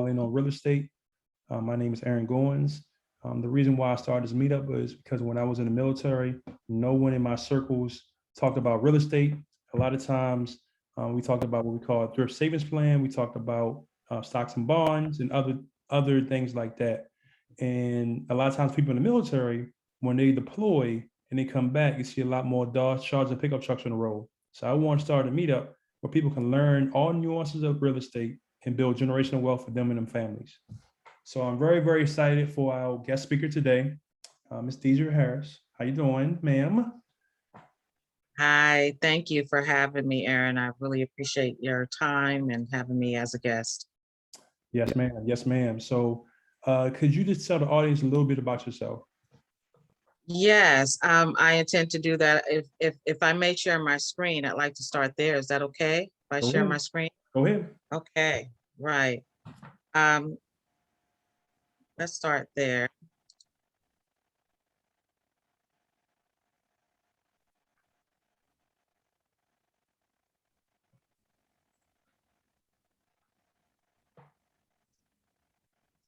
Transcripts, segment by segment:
all in on real estate. My name is Aaron Goins. The reason why I started this meetup was because when I was in the military, no one in my circles talked about real estate. A lot of times we talked about what we call a thrift savings plan. We talked about stocks and bonds and other things like that. And a lot of times people in the military, when they deploy and they come back, you see a lot more Dodge Chargers and pickup trucks on the road. So I want to start a meetup where people can learn all nuances of real estate and build generational wealth for them and their families. So I'm very, very excited for our guest speaker today, Ms. Detra Harris. How you doing, ma'am? Hi, thank you for having me, Aaron. I really appreciate your time and having me as a guest. Yes, ma'am. Yes, ma'am. So could you just tell the audience a little bit about yourself? Yes, I intend to do that. If I may share my screen, I'd like to start there. Is that okay? If I share my screen? Go ahead. Okay, right. Let's start there.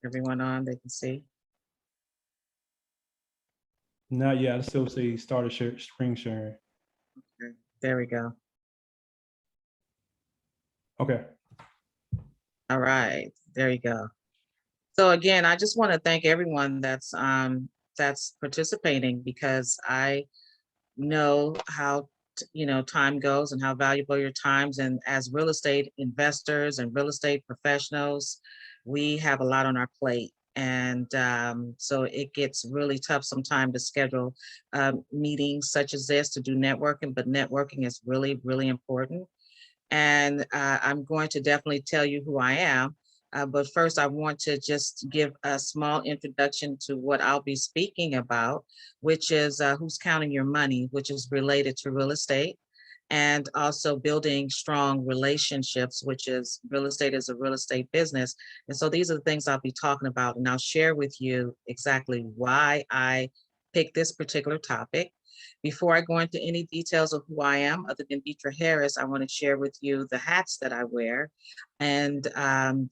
Everyone on, they can see. Not yet. I still say start a screen sharing. Okay, there we go. Okay. All right, there you go. So again, I just want to thank everyone that's participating, because I know how time goes and how valuable your times. And as real estate investors and real estate professionals, we have a lot on our plate. And so it gets really tough sometimes to schedule meetings such as this to do networking, but networking is really, really important. And I'm going to definitely tell you who I am. But first, I want to just give a small introduction to what I'll be speaking about, which is who's counting your money, which is related to real estate, and also building strong relationships, which is real estate is a real estate business. And so these are the things I'll be talking about, and I'll share with you exactly why I picked this particular topic. Before I go into any details of who I am, other than Detra Harris, I want to share with you the hats that I wear and the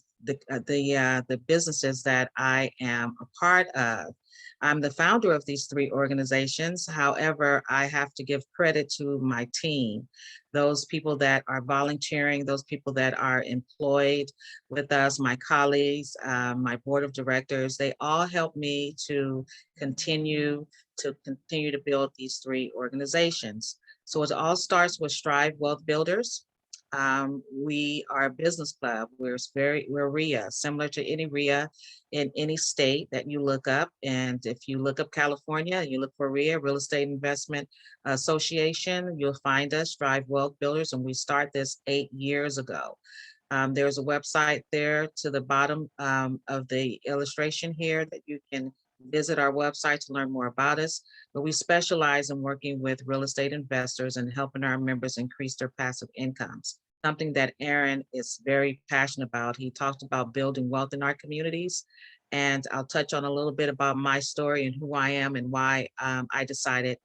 businesses that I am a part of. I'm the founder of these three organizations. However, I have to give credit to my team, those people that are volunteering, those people that are employed with us, my colleagues, my board of directors. They all help me to continue to build these three organizations. So it all starts with Strive Wealth Builders. We are a business club. We're RIA, similar to any RIA in any state that you look up. And if you look up California, you look for RIA, Real Estate Investment Association, you'll find us, Strive Wealth Builders, and we start this 8 years ago. There's a website there to the bottom of the illustration here that you can visit our website to learn more about us. But we specialize in working with real estate investors and helping our members increase their passive incomes, something that Aaron is very passionate about. He talked about building wealth in our communities. And I'll touch on a little bit about my story and who I am and why I decided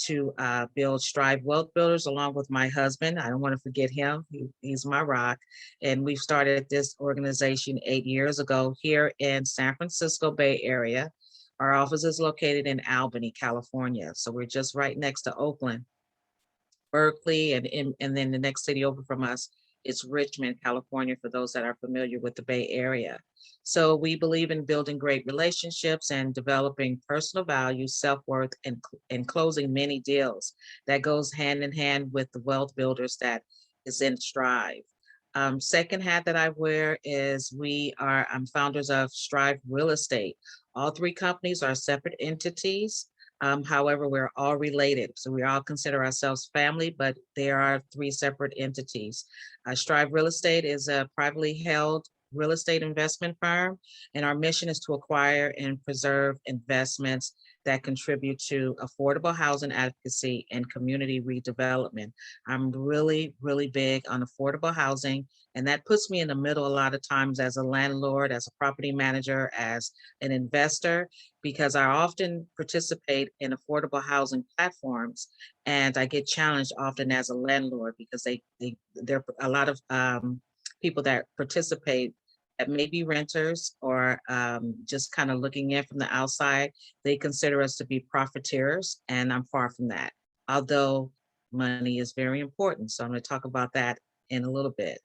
to build Strive Wealth Builders along with my husband. I don't want to forget him. He's my rock. And we've started this organization 8 years ago here in San Francisco Bay Area. Our office is located in Albany, California. So we're just right next to Oakland, Berkeley, and then the next city over from us is Richmond, California, for those that are familiar with the Bay Area. So we believe in building great relationships and developing personal value, self-worth, and closing many deals. That goes hand in hand with the wealth builders that is in Strive. Second hat that I wear is I'm founders of Strive Real Estate. All three companies are separate entities. However, we're all related. So we all consider ourselves family, but there are three separate entities. Strive Real Estate is a privately held real estate investment firm, and our mission is to acquire and preserve investments that contribute to affordable housing advocacy and community redevelopment. I'm really, really big on affordable housing, and that puts me in the middle a lot of times as a landlord, as a property manager, as an investor, because I often participate in affordable housing platforms, and I get challenged often as a landlord because there are a lot of people that participate that may be renters or just kind of looking in from the outside, they consider us to be profiteers, and I'm far from that. Although money is very important. So I'm going to talk about that in a little bit.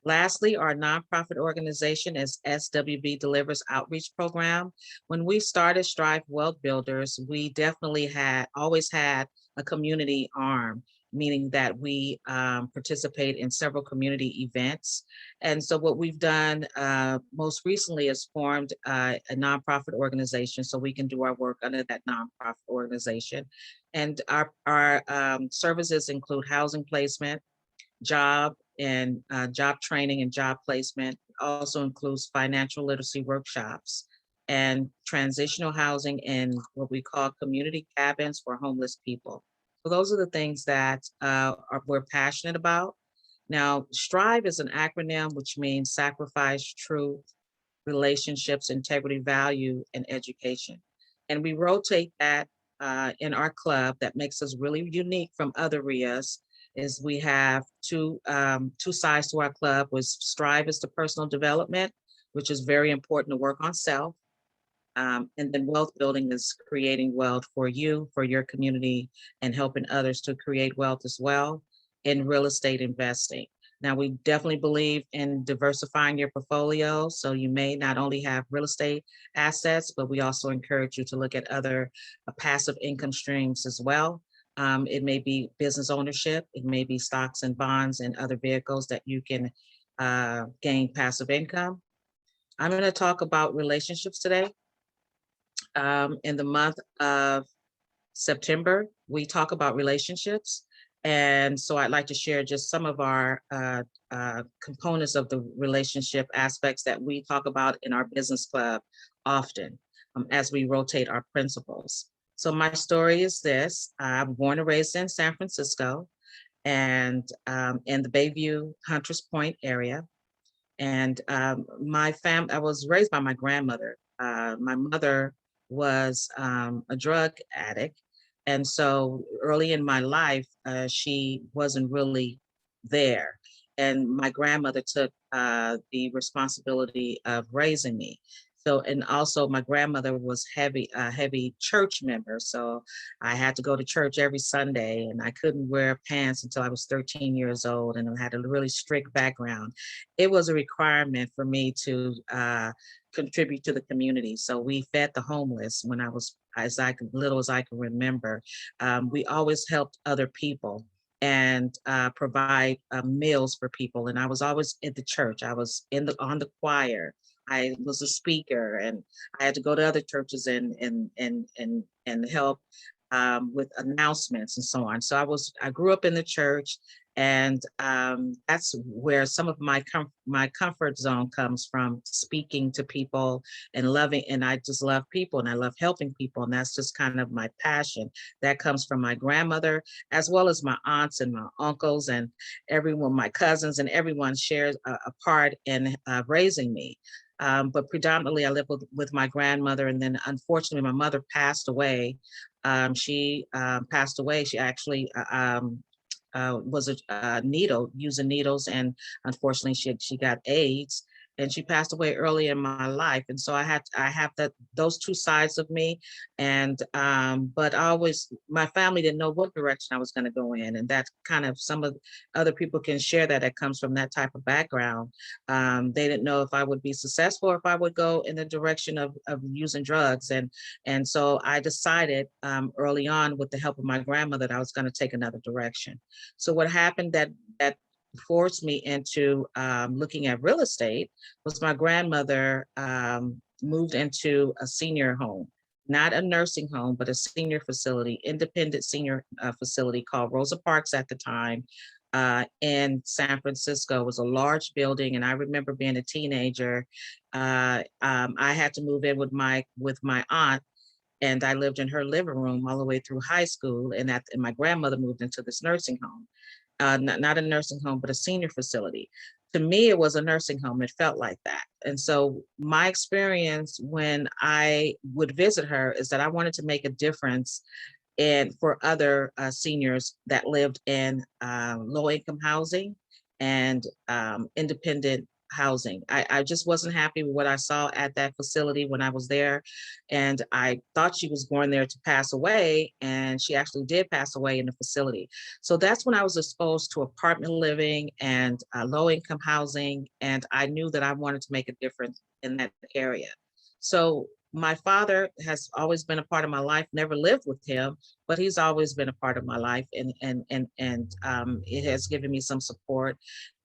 Lastly, our nonprofit organization is SWB Delivers Outreach Program. When we started Strive Wealth Builders, we definitely always had a community arm, meaning that we participate in several community events. And so what we've done most recently is formed a nonprofit organization so we can do our work under that nonprofit organization. And our services include housing placement, job and job training and job placement. It also includes financial literacy workshops and transitional housing and what we call community cabins for homeless people. So those are the things that we're passionate about. Now, STRIVE is an acronym which means sacrifice, truth, relationships, integrity, value, and education. And we rotate that in our club. That makes us really unique from other RIAs is we have two sides to our club. Was STRIVE is the personal development, which is very important to work on self. And then wealth building is creating wealth for you, for your community, and helping others to create wealth as well in real estate investing. Now, we definitely believe in diversifying your portfolio. So you may not only have real estate assets, but we also encourage you to look at other passive income streams as well. It may be business ownership, it may be stocks and bonds and other vehicles that you can gain passive income. I'm going to talk about relationships today. In the month of September, we talk about relationships. And so I'd like to share just some of our components of the relationship aspects that we talk about in our business club often as we rotate our principles. So my story is this. I'm born and raised in San Francisco and in the Bayview, Hunters Point area. And I was raised by my grandmother. My mother was a drug addict. And so early in my life, she wasn't really there. And my grandmother took the responsibility of raising me. So, and also my grandmother was a heavy church member. So I had to go to church every Sunday and I couldn't wear pants until I was 13 years old and I had a really strict background. It was a requirement for me to contribute to the community. So we fed the homeless when I was little as I can remember. We always helped other people and provide meals for people. And I was always at the church. I was on the choir. I was a speaker, and I had to go to other churches and help with announcements and so on. So I grew up in the church, and that's where some of my comfort zone comes from, speaking to people and loving. And I just love people, and I love helping people, and that's just kind of my passion. That comes from my grandmother, as well as my aunts and my uncles and everyone, my cousins, and everyone shares a part in raising me. But predominantly, I lived with my grandmother, and then unfortunately, my mother passed away. She passed away. She actually was using needles, and unfortunately, she got AIDS, and she passed away early in my life. And so I have those two sides of me, and but my family didn't know what direction I was going to go in, and that's kind of some of other people can share that comes from that type of background. They didn't know if I would be successful or if I would go in the direction of using drugs, and so I decided early on, with the help of my grandmother, that I was going to take another direction. So what happened that forced me into looking at real estate was my grandmother moved into a senior home, not a nursing home, but a senior facility, independent senior facility called Rosa Parks at the time in San Francisco. It was a large building, and I remember being a teenager. I had to move in with my aunt, and I lived in her living room all the way through high school. And my grandmother moved into this nursing home, not a nursing home, but a senior facility. To me, it was a nursing home. It felt like that. And so my experience when I would visit her is that I wanted to make a difference for other seniors that lived in low income housing and independent housing. I just wasn't happy with what I saw at that facility when I was there. And I thought she was going there to pass away, and she actually did pass away in the facility. So that's when I was exposed to apartment living and low income housing. And I knew that I wanted to make a difference in that area. So my father has always been a part of my life, never lived with him, but he's always been a part of my life, and it has given me some support.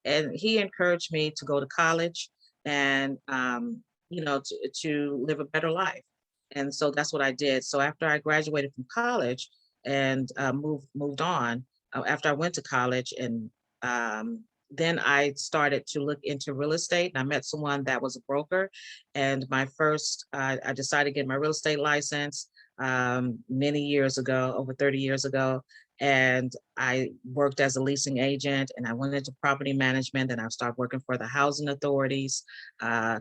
And he encouraged me to go to college and to live a better life. And so that's what I did. So after I graduated from college and moved on, after I went to college, and then I started to look into real estate. And I met someone that was a broker, and I decided to get my real estate license many years ago, over 30 years ago. And I worked as a leasing agent, and I went into property management, and I started working for the housing authorities,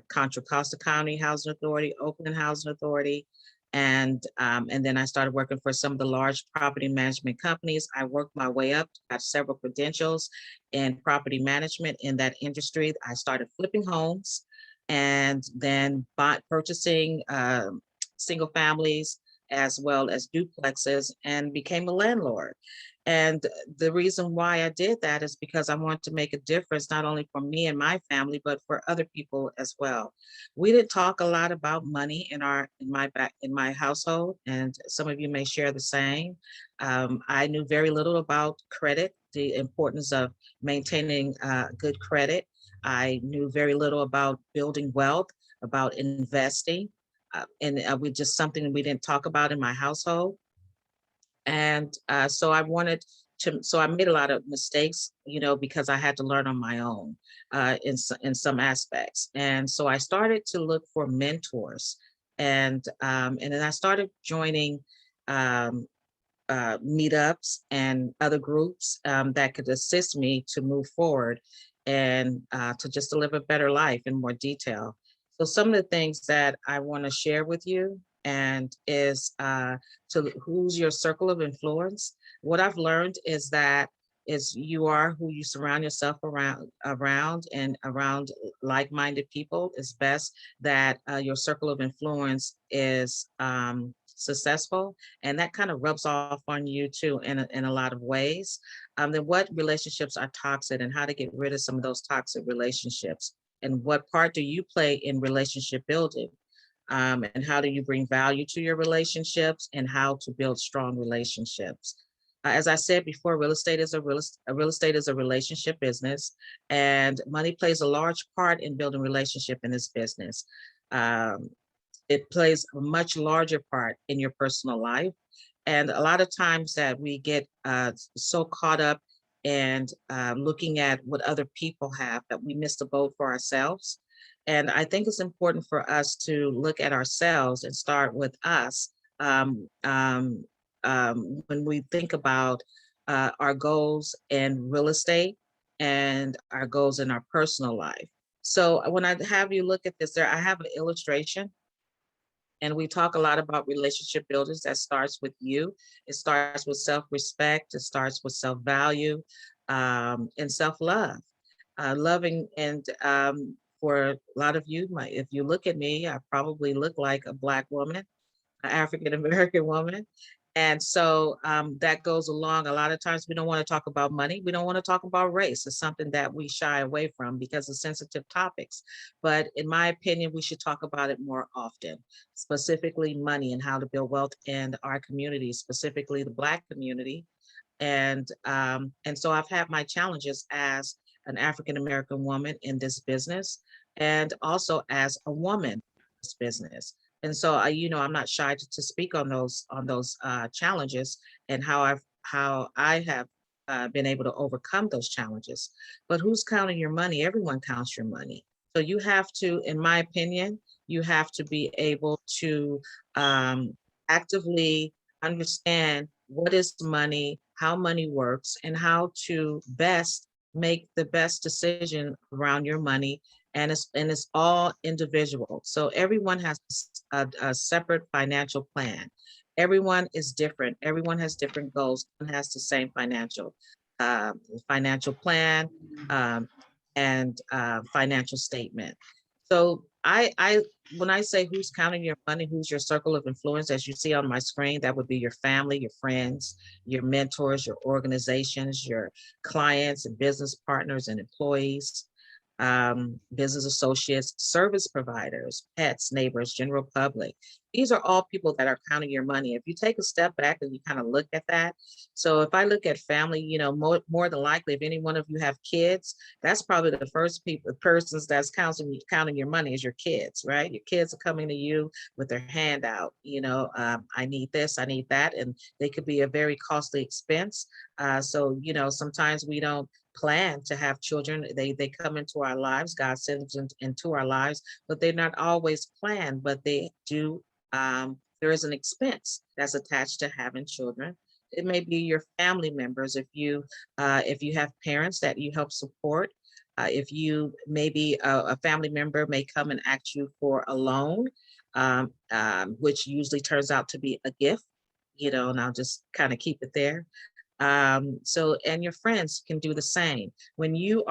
Contra Costa County Housing Authority, Oakland Housing Authority. And then I started working for some of the large property management companies. I worked my way up, got several credentials in property management in that industry. I started flipping homes and then purchasing single families as well as duplexes, and became a landlord. And the reason why I did that is because I wanted to make a difference, not only for me and my family, but for other people as well. We didn't talk a lot about money in my household, and some of you may share the same. I knew very little about credit, the importance of maintaining good credit. I knew very little about building wealth, about investing, and we just something we didn't talk about in my household. And so I made a lot of mistakes, because I had to learn on my own in some aspects. And so I started to look for mentors, and then I started joining um, meetups and other groups that could assist me to move forward and to just to live a better life in more detail. So some of the things that I want to share with you and is to who's your circle of influence. What I've learned is that is you are who you surround yourself around like-minded people. It's best that your circle of influence is successful, and that kind of rubs off on you too in a lot of ways. Then what relationships are toxic, and how to get rid of some of those toxic relationships, and what part do you play in relationship building, and how do you bring value to your relationships, and how to build strong relationships. As I said before, real estate is a relationship business, and money plays a large part in building relationship in this business. Um, it plays a much larger part in your personal life. And a lot of times that we get so caught up in looking at what other people have that we miss the boat for ourselves. And I think it's important for us to look at ourselves and start with us when we think about our goals in real estate and our goals in our personal life. So when I have you look at this, I have an illustration, and we talk a lot about relationship builders. That starts with you. It starts with self-respect. It starts with self-value and self-love. Loving, and for a lot of you, if you look at me, I probably look like a Black woman, an African-American woman. And so that goes along. A lot of times we don't want to talk about money. We don't want to talk about race. It's something that we shy away from because of sensitive topics. But in my opinion, we should talk about it more often, specifically money and how to build wealth in our community, specifically the Black community. And so I've had my challenges as an African-American woman in this business, and also as a woman in this business. And so I'm not shy to speak on those challenges, and how I have been able to overcome those challenges. But who's counting your money? Everyone counts your money. So you have to, in my opinion, you have to be able to actively understand what is money, how money works, and how to best make the best decision around your money. And it's all individual. So everyone has a separate financial plan. Everyone is different. Everyone has different goals and has the same financial plan. Um, and financial statement. So when I say who's counting your money, who's your circle of influence, as you see on my screen, that would be your family, your friends, your mentors, your organizations, your clients and business partners and employees, business associates, service providers, pets, neighbors, general public. These are all people that are counting your money. If you take a step back and you kind of look at that. So if I look at family, you know, more than likely, if any one of you have kids, that's probably the first persons that's counting your money is your kids, right? Your kids are coming to you with their hand out, you know, I need this, I need that. And they could be a very costly expense. So, you know, sometimes we don't plan to have children. They come into our lives. God sends them into our lives, but they're not always planned, but they do. There is an expense that's attached to having children. It may be your family members if you have parents that you help support. If you maybe a family member may come and ask you for a loan, which usually turns out to be a gift, you know, and I'll just kind of keep it there. So, and your friends can do the same. When you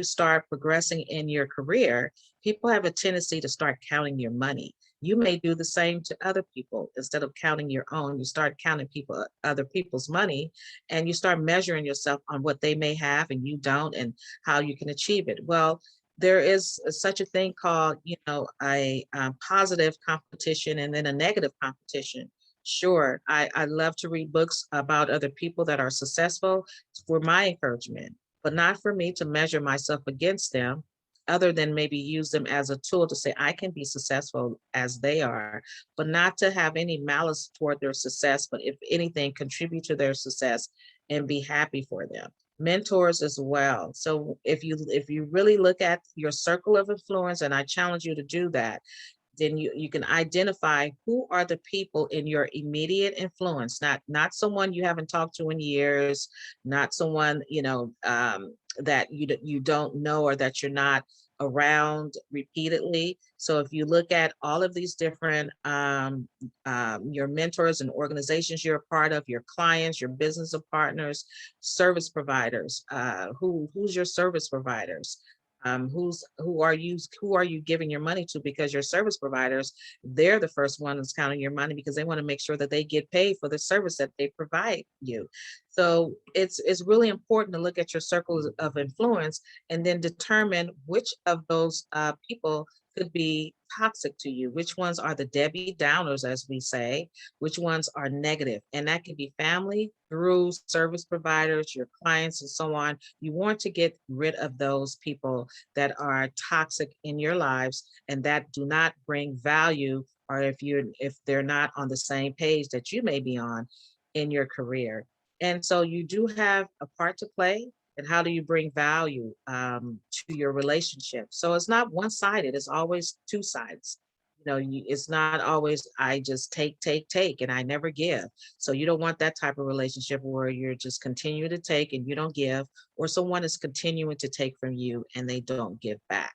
start progressing in your career, people have a tendency to start counting your money. You may do the same to other people. Instead of counting your own, you start counting other people's money, and you start measuring yourself on what they may have and you don't, and how you can achieve it. Well, there is such a thing called, you know, a positive competition and then a negative competition. Sure, I love to read books about other people that are successful for my encouragement, but not for me to measure myself against them, other than maybe use them as a tool to say I can be successful as they are, but not to have any malice toward their success, but if anything, contribute to their success and be happy for them. Mentors as well. So if you really look at your circle of influence, and I challenge you to do that, then you can identify who are the people in your immediate influence, not someone you haven't talked to in years, not someone, you know, that you don't know or that you're not around repeatedly. So if you look at all of these different your mentors and organizations you're a part of, your clients, your business partners, service providers, who's your service providers, who are you giving your money to? Because your service providers, they're the first one that's counting your money, because they want to make sure that they get paid for the service that they provide you. So it's really important to look at your circles of influence and then determine which of those people could be toxic to you, which ones are the Debbie Downers, as we say, which ones are negative. And that can be family, through service providers, your clients, and so on. You want to get rid of those people that are toxic in your lives and that do not bring value, or if they're not on the same page that you may be on in your career. And so you do have a part to play. And how do you bring value to your relationship? So it's not one-sided, it's always two sides. You know, it's not always I just take, and I never give. So you don't want that type of relationship where you're just continue to take and you don't give, or someone is continuing to take from you and they don't give back.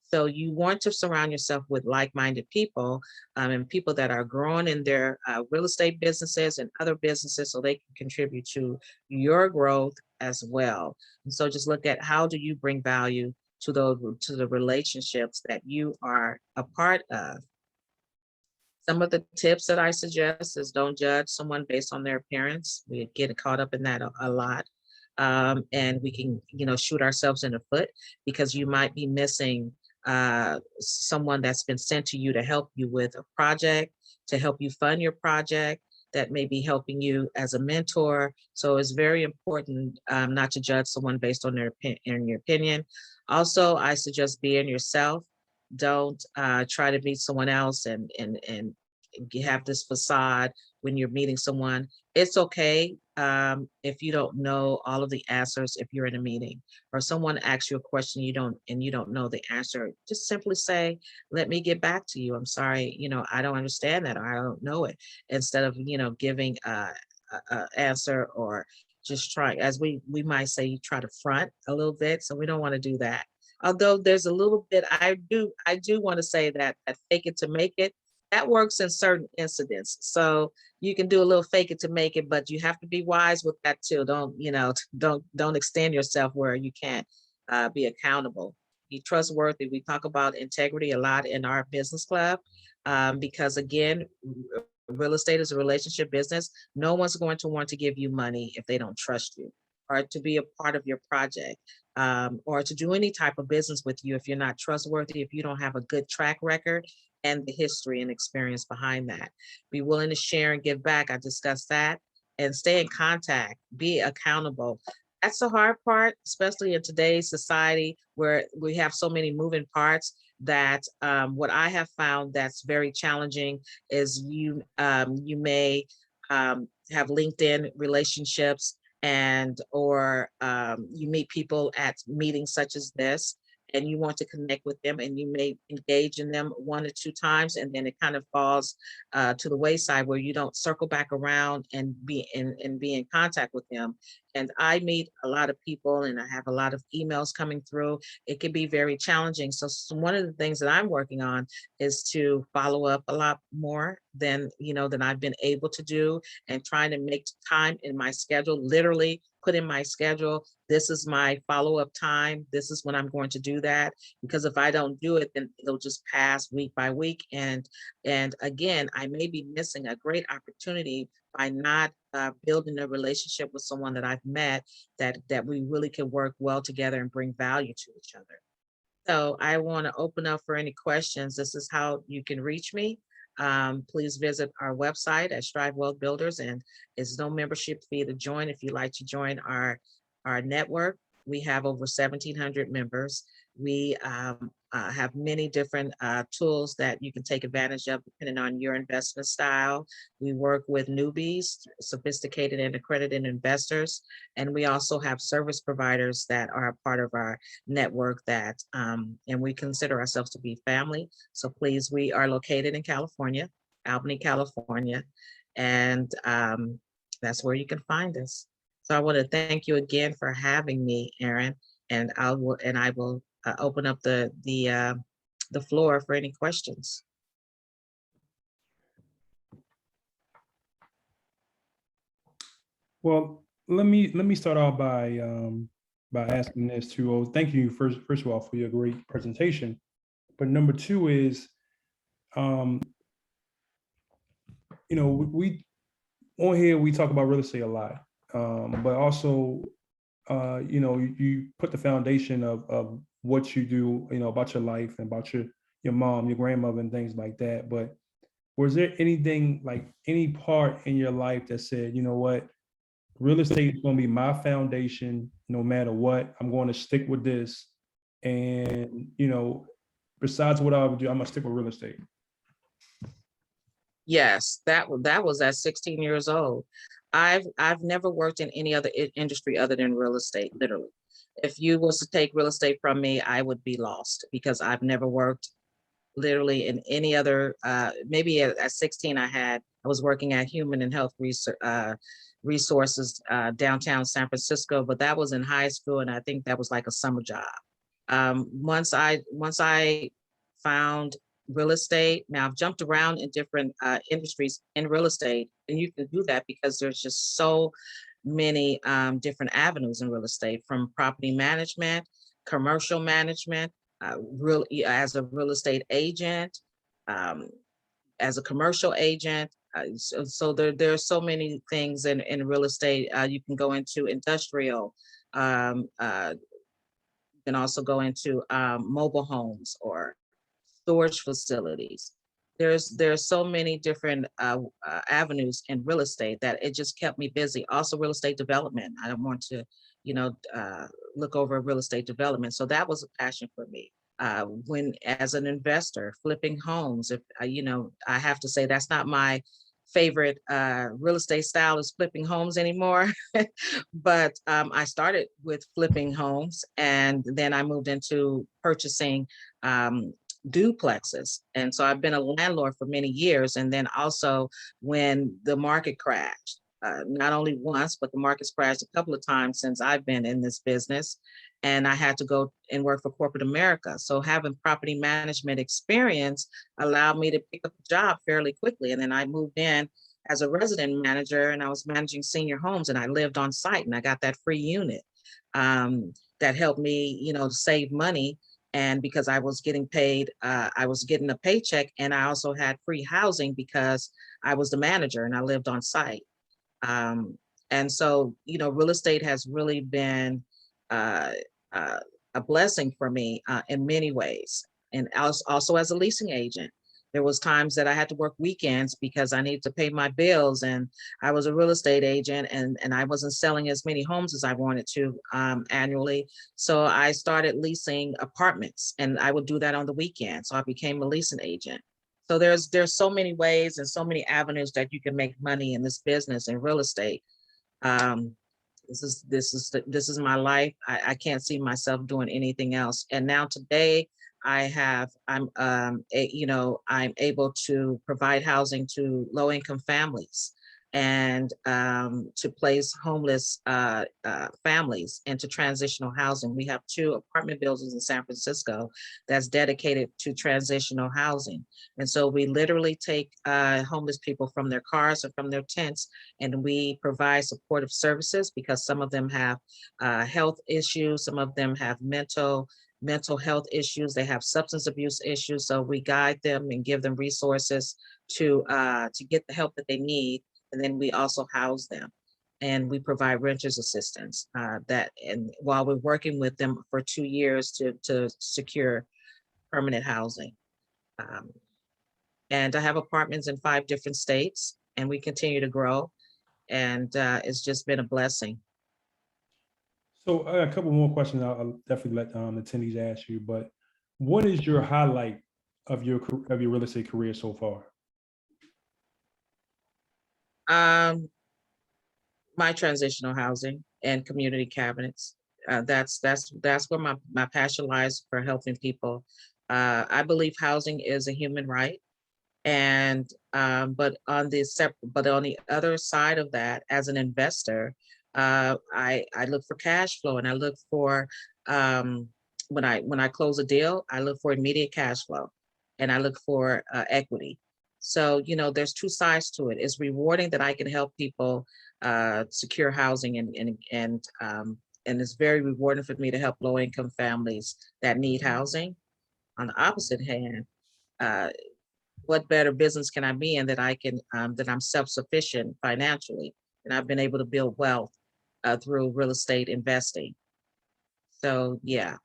So you want to surround yourself with like-minded people, and people that are growing in their real estate businesses and other businesses, so they can contribute to your growth as well. And so just look at how do you bring value to the relationships that you are a part of. Some of the tips that I suggest is don't judge someone based on their appearance. We get caught up in that a lot. And we can, you know, shoot ourselves in the foot, because you might be missing someone that's been sent to you to help you with a project, to help you fund your project, that may be helping you as a mentor. So it's very important not to judge someone based on your opinion. Also, I suggest being yourself. Don't try to meet someone else and have this facade when you're meeting someone. It's okay if you don't know all of the answers. If you're in a meeting or someone asks you a question you don't know the answer, just simply say, let me get back to you. I'm sorry, you know, I don't understand that, or I don't know it, instead of, you know, giving a answer, or just try, as we might say, you try to front a little bit. So we don't want to do that. Although there's a little bit, I do want to say that fake it to make it, that works in certain incidents. So you can do a little fake it to make it, but you have to be wise with that too. Don't, you know, don't extend yourself where you can't be accountable, be trustworthy. We talk about integrity a lot in our business club, because again, real estate is a relationship business. No one's going to want to give you money if they don't trust you, or to be a part of your project, or to do any type of business with you if you're not trustworthy, if you don't have a good track record and the history and experience behind that. Be willing to share and give back. I discussed that. And stay in contact, be accountable. That's the hard part, especially in today's society where we have so many moving parts, that what I have found that's very challenging is you may have LinkedIn relationships, and or you meet people at meetings such as this, and you want to connect with them, and you may engage in them 1 or 2 times, and then it kind of falls to the wayside where you don't circle back around and be in contact with them. And I meet a lot of people, and I have a lot of emails coming through. It can be very challenging. So one of the things that I'm working on is to follow up a lot more than than I've been able to do, and trying to make time in my schedule, literally put in my schedule, this is my follow-up time, this is when I'm going to do that. Because if I don't do it, then it'll just pass week by week, and again, I may be missing a great opportunity by not building a relationship with someone that I've met, that we really can work well together and bring value to each other. So I want to open up for any questions. This is how you can reach me. Please visit our website at Strive Wealth Builders, and it's no membership fee to join. If you'd like to join our network, we have over 1,700 members. We have many different tools that you can take advantage of depending on your investment style. We work with newbies, sophisticated and accredited investors, and we also have service providers that are a part of our network that, and we consider ourselves to be family. So please, we are located in California, Albany, California, and that's where you can find us. So I want to thank you again for having me, Erin, and I will open up the floor for any questions. Well, let me start off by asking this too. Thank you first of all for your great presentation. But number two is, we on here we talk about real estate a lot, but also you put the foundation of what you do, about your life and about your mom, your grandmother, and things like that. But was there anything, like any part in your life that said, you know what, real estate is going to be my foundation no matter what, I'm going to stick with this, and besides what I would do, I'm gonna stick with real estate? Yes, that was at 16 years old. I've never worked in any other industry other than real estate, literally. If you was to take real estate from me, I would be lost, because I've never worked literally in any other, maybe at 16, I was working at Human and Health Resources, downtown San Francisco, but that was in high school, and I think that was like a summer job. Once I found real estate, now I've jumped around in different industries in real estate, and you can do that because there's just so many different avenues in real estate, from property management, commercial management, as a real estate agent, as a commercial agent. So there are so many things in real estate. You can go into industrial. You can also go into mobile homes or storage facilities. There's so many different avenues in real estate that it just kept me busy. Also, real estate development. I don't want to, look over real estate development. So that was a passion for me. When, as an investor, flipping homes, if I have to say that's not my favorite real estate style, is flipping homes anymore. But I started with flipping homes, and then I moved into purchasing duplexes. And so I've been a landlord for many years. And then also when the market crashed, not only once, but the market's crashed a couple of times since I've been in this business, and I had to go and work for corporate America. So having property management experience allowed me to pick up a job fairly quickly. And then I moved in as a resident manager, and I was managing senior homes, and I lived on site, and I got that free unit. that helped me, save money. And because I was getting paid, I was getting a paycheck, and I also had free housing because I was the manager and I lived on site. Um, and so, real estate has really been uh, uh, a blessing for me in many ways. And also as a leasing agent, there was times that I had to work weekends because I needed to pay my bills, and I was a real estate agent, and I wasn't selling as many homes as I wanted to annually. So I started leasing apartments, and I would do that on the weekend. So I became a leasing agent. So there's so many ways and so many avenues that you can make money in this business in real estate. Um, this is my life. I can't see myself doing anything else. And now today, I'm able to provide housing to low income families, and to place homeless families into transitional housing. We have 2 apartment buildings in San Francisco that's dedicated to transitional housing. And so we literally take homeless people from their cars or from their tents, and we provide supportive services because some of them have health issues, some of them have mental health issues, they have substance abuse issues. So we guide them and give them resources to get the help that they need. And then we also house them, and we provide renters assistance and while we're working with them for 2 years to secure permanent housing. Um, and I have apartments in 5 different states, and we continue to grow, and it's just been a blessing. So I got a couple more questions. I'll definitely let attendees ask you. But what is your highlight of your real estate career so far? Um, my transitional housing and community cabinets. That's where my passion lies, for helping people. I believe housing is a human right, and but on the other side of that, as an investor, I look for cash flow, and I look for when I close a deal, I look for immediate cash flow, and I look for equity. So there's 2 sides to it. It's rewarding that I can help people secure housing, and it's very rewarding for me to help low income families that need housing. On the opposite hand, uh, what better business can I be in that I'm self-sufficient financially, and I've been able to build wealth through real estate investing. So yeah,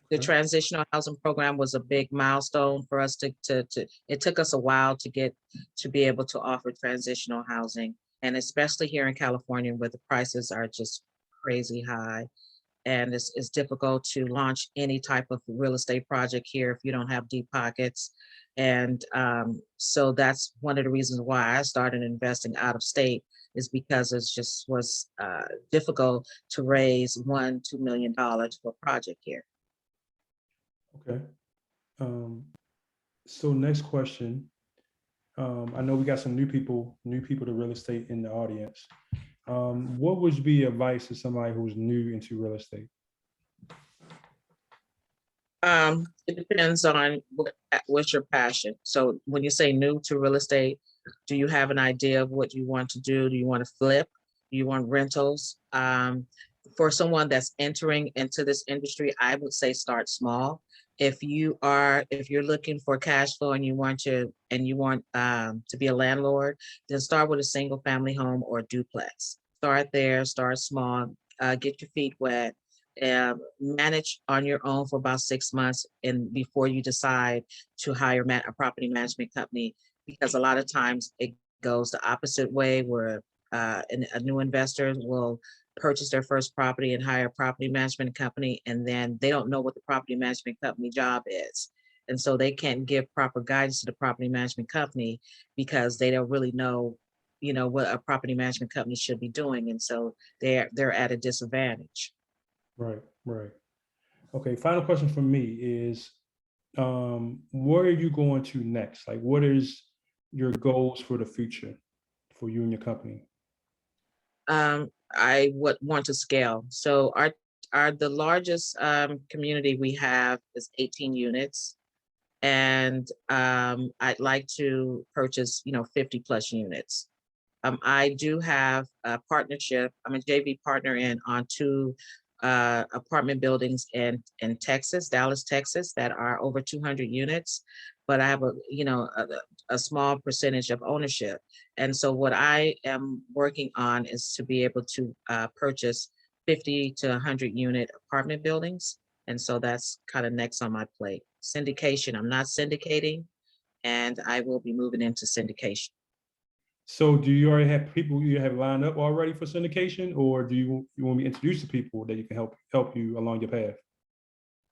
the Okay. transitional housing program was a big milestone for us to it took us a while to be able to offer transitional housing, and especially here in California where the prices are just crazy high, and it's difficult to launch any type of real estate project here if you don't have deep pockets. And so that's one of the reasons why I started investing out of state, is because it just was difficult to raise $1-2 million for a project here. Okay. Um, so next question. I know we got some new people to real estate in the audience. What would be advice to somebody who's new into real estate? It depends on what's your passion. So when you say new to real estate, do you have an idea of what you want to do? Do you want to flip? Do you want rentals? For someone that's entering into this industry, I would say start small. If you're looking for cash flow, and you want to be a landlord, then start with a single family home or duplex. Start there, start small, get your feet wet, manage on your own for about 6 months, and before you decide to hire a property management company, because a lot of times it goes the opposite way, where a new investor will purchase their first property and hire a property management company, and then they don't know what the property management company job is. And so they can't give proper guidance to the property management company because they don't really know, what a property management company should be doing. And so they're at a disadvantage. Right, right. Okay, final question for me is, where are you going to next? Like, what is your goals for the future for you and your company? I would want to scale. So the largest community we have is 18 units, and I'd like to purchase 50 plus units. I do have a partnership. I'm a JV partner on two apartment buildings in Texas, Dallas, Texas, that are over 200 units. But I have a small percentage of ownership. And so what I am working on is to be able to purchase 50 to 100 unit apartment buildings. And so that's kind of next on my plate. Syndication, I'm not syndicating, and I will be moving into syndication. So do you already have people you have lined up already for syndication, or do you want me to introduce the people that you can help you along your path?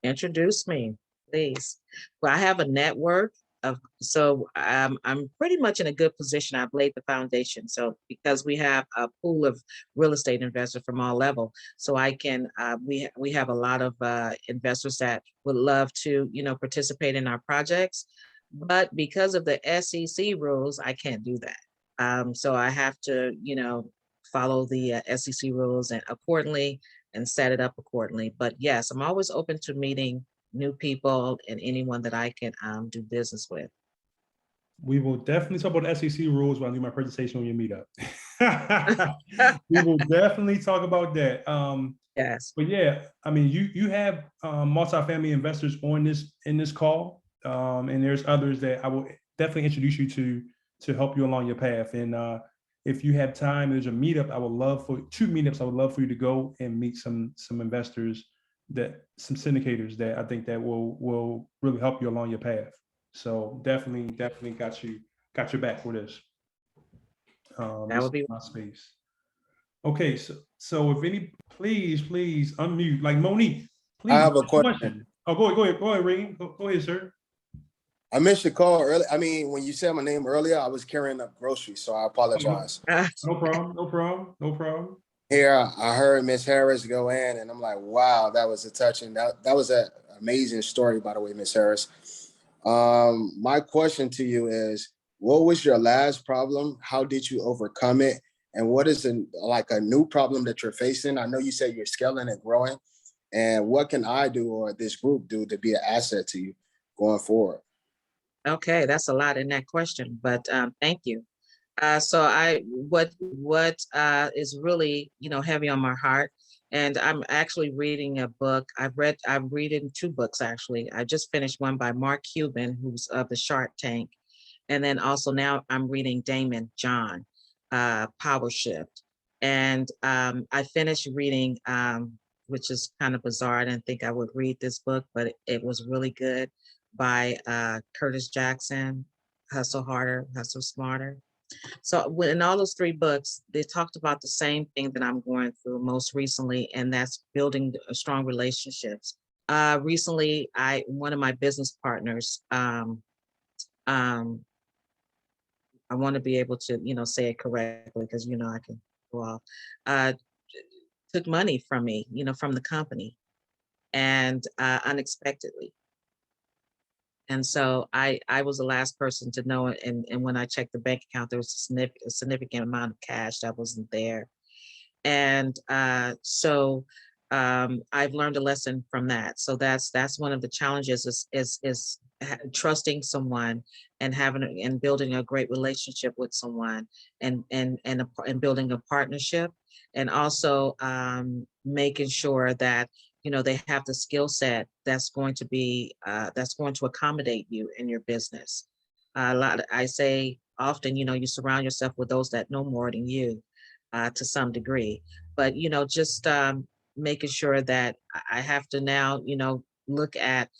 Introduce me, please. Well, I have a network of, so I'm pretty much in a good position. I've laid the foundation. So because we have a pool of real estate investors from all level, so I can, we have a lot of investors that would love to, participate in our projects. But because of the SEC rules, I can't do that. So I have to, follow the SEC rules and accordingly and set it up accordingly. But yes, I'm always open to meeting new people and anyone that I can do business with. We will definitely talk about the SEC rules when I do my presentation on your meetup. We will definitely talk about that. Yes. But yeah, I mean, you have multifamily investors on this call, and there's others that I will definitely introduce you to help you along your path. And if you have time, there's a meetup. I would love for two meetups. I would love for you to go and meet some investors, some syndicators that I think that will really help you along your path. So definitely got your back for this. That would be my space. Okay, so if any, please unmute. Like Monique, please. I have a question. Oh, go ahead, Reem. Go ahead, sir. I missed your call earlier. I mean, when you said my name earlier, I was carrying up groceries, so I apologize. No problem. Here, I heard Miss Harris go in, and I'm like, wow, that was a touching. That was an amazing story, by the way, Miss Harris. My question to you is, what was your last problem? How did you overcome it? And what is a new problem that you're facing? I know you said you're scaling and growing. And what can I do or this group do to be an asset to you going forward? okay. That's a lot in that question, but thank you. So what is really, heavy on my heart, and I'm actually reading a book. I'm reading two books actually. I just finished one by Mark Cuban, who's of the Shark Tank. And then also now I'm reading Damon John, Power Shift. And I finished reading, which is kind of bizarre. I didn't think I would read this book, but it was really good, by Curtis Jackson, Hustle Harder, Hustle Smarter. So in all those three books, they talked about the same thing that I'm going through most recently, and that's building strong relationships. Recently, one of my business partners, I want to be able to, say it correctly because, I can go off, took money from me, from the company, and unexpectedly. And so I was the last person to know it. And when I checked the bank account, there was a significant amount of cash that wasn't there. And so I've learned a lesson from that. So that's one of the challenges is trusting someone and building a great relationship with someone and building a partnership, and also making sure that they have the skill set that's going to accommodate you in your business. I say often, you surround yourself with those that know more than you, to some degree, but just making sure that I have to now look at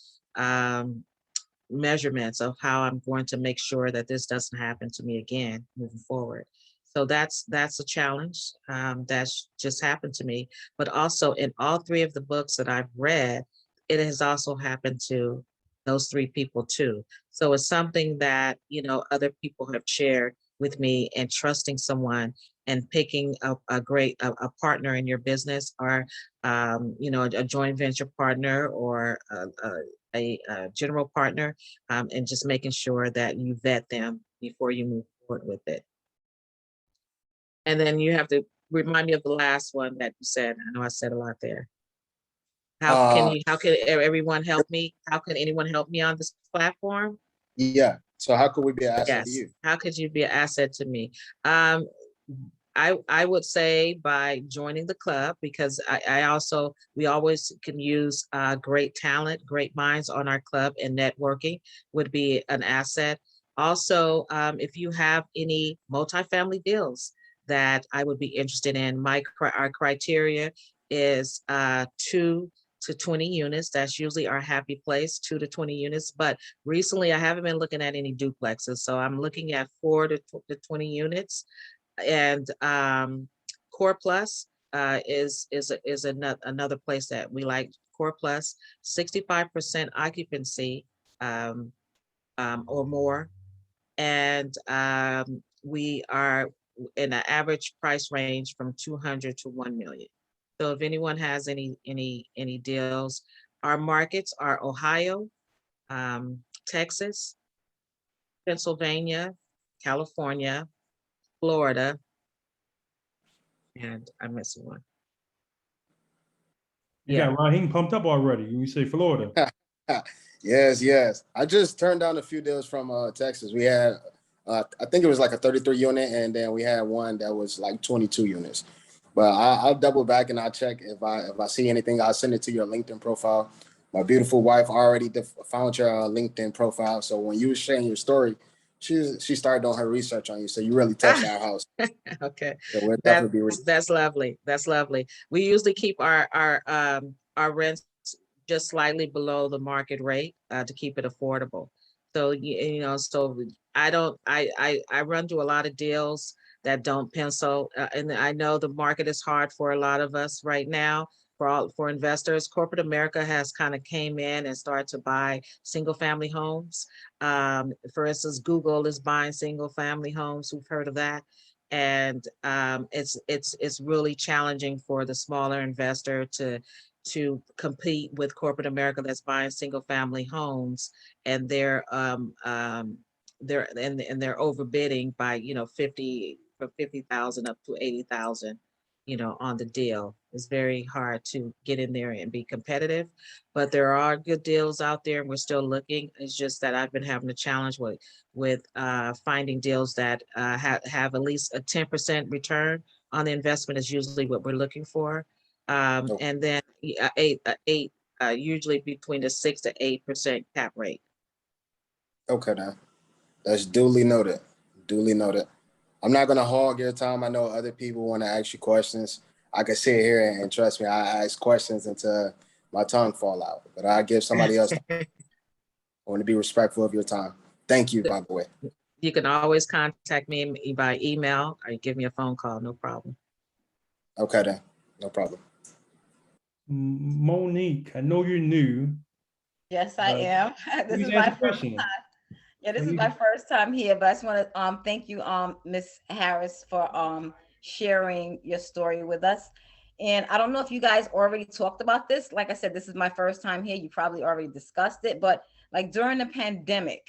measurements of how I'm going to make sure that this doesn't happen to me again moving forward. So that's a challenge that's just happened to me. But also in all three of the books that I've read, it has also happened to those three people too. So it's something that, other people have shared with me, and trusting someone and picking a great partner in your business, or a joint venture partner, or a general partner, and just making sure that you vet them before you move forward with it. And then you have to remind me of the last one that you said. I know I said a lot there. How can everyone help me? How can anyone help me on this platform? Yeah. So how could we be an asset to Yes. you? How could you be an asset to me? I would say by joining the club, because we always can use great talent, great minds on our club, and networking would be an asset. Also, if you have any multifamily deals that I would be interested in, our criteria is 2 to 20 units. That's usually our happy place, 2 to 20 units. But recently, I haven't been looking at any duplexes, so I'm looking at 4 to 20 units. And Core Plus is another place that we like. Core Plus, 65% occupancy or more, and we are in an average price range from 200 to 1 million. So if anyone has any deals, our markets are Ohio, Texas, Pennsylvania, California, Florida, and I'm missing one. You got Raheem pumped up already. You say Florida. Yes. I just turned down a few deals from Texas. We had, I think it was like a 33 unit, and then we had one that was like 22 units. But I'll double back and I'll check if I see anything. I'll send it to your LinkedIn profile. My beautiful wife already found your LinkedIn profile. So when you were sharing your story, she started on her research on you. So you really touched our house. Okay, So we'll definitely be. that's lovely. That's lovely. We usually keep our rents just slightly below the market rate to keep it affordable. So so I run through a lot of deals that don't pencil, and I know the market is hard for a lot of us right now. For investors, corporate America has kind of came in and started to buy single family homes. For instance, Google is buying single family homes. We've heard of that. And it's really challenging for the smaller investor to compete with corporate America that's buying single family homes, and they're overbidding by 50,000 up to 80,000 on the deal. It's very hard to get in there and be competitive, but there are good deals out there, and we're still looking. It's just that I've been having a challenge with finding deals that have at least a 10% return on the investment is usually what we're looking for. And then usually between the 6 to 8% cap rate. Okay, now that's duly noted. Duly noted. I'm not gonna hog your time. I know other people want to ask you questions. I can sit here and trust me, I ask questions until my tongue fall out. But I give somebody else. I want to be respectful of your time. Thank you, by the way. You can always contact me by email or give me a phone call. No problem. Okay, then. No problem. Monique, I know you're new. Yes, I am. This is my first time. Yeah, this is my first time here, but I just want to thank you, Miss Harris, for sharing your story with us. And I don't know if you guys already talked about this. Like I said, this is my first time here. You probably already discussed it, but like during the pandemic,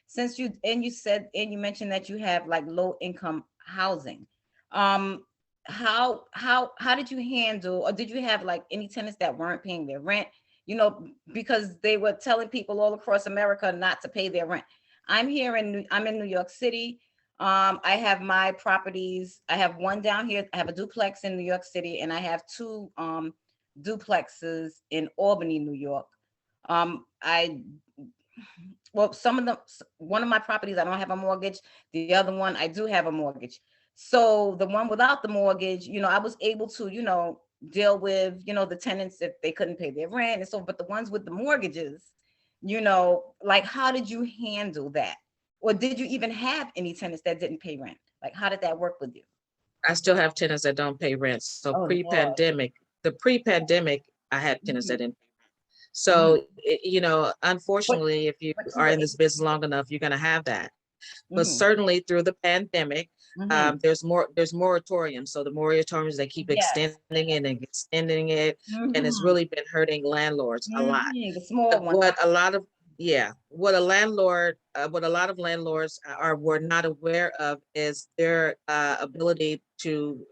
since you mentioned that you have like low income housing, how did you handle, or did you have like any tenants that weren't paying their rent? Because they were telling people all across America not to pay their rent. I'm in New York City. I have my properties. I have one down here. I have a duplex in New York City, and I have two duplexes in Albany, New York. Some of them, one of my properties, I don't have a mortgage. The other one, I do have a mortgage. So the one without the mortgage, I was able to, deal with, the tenants if they couldn't pay their rent and so, but the ones with the mortgages, like, how did you handle that? Or did you even have any tenants that didn't pay rent? Like, how did that work with you? I still have tenants that don't pay rent. So pre-pandemic, I had tenants that didn't pay rent. So, unfortunately, if you are in this business long enough, you're going to have that. But certainly through the pandemic, there's moratoriums. So the moratoriums, they keep extending it and extending it, and it's really been hurting landlords a lot. The small ones. What a lot of landlords were not aware of is their ability to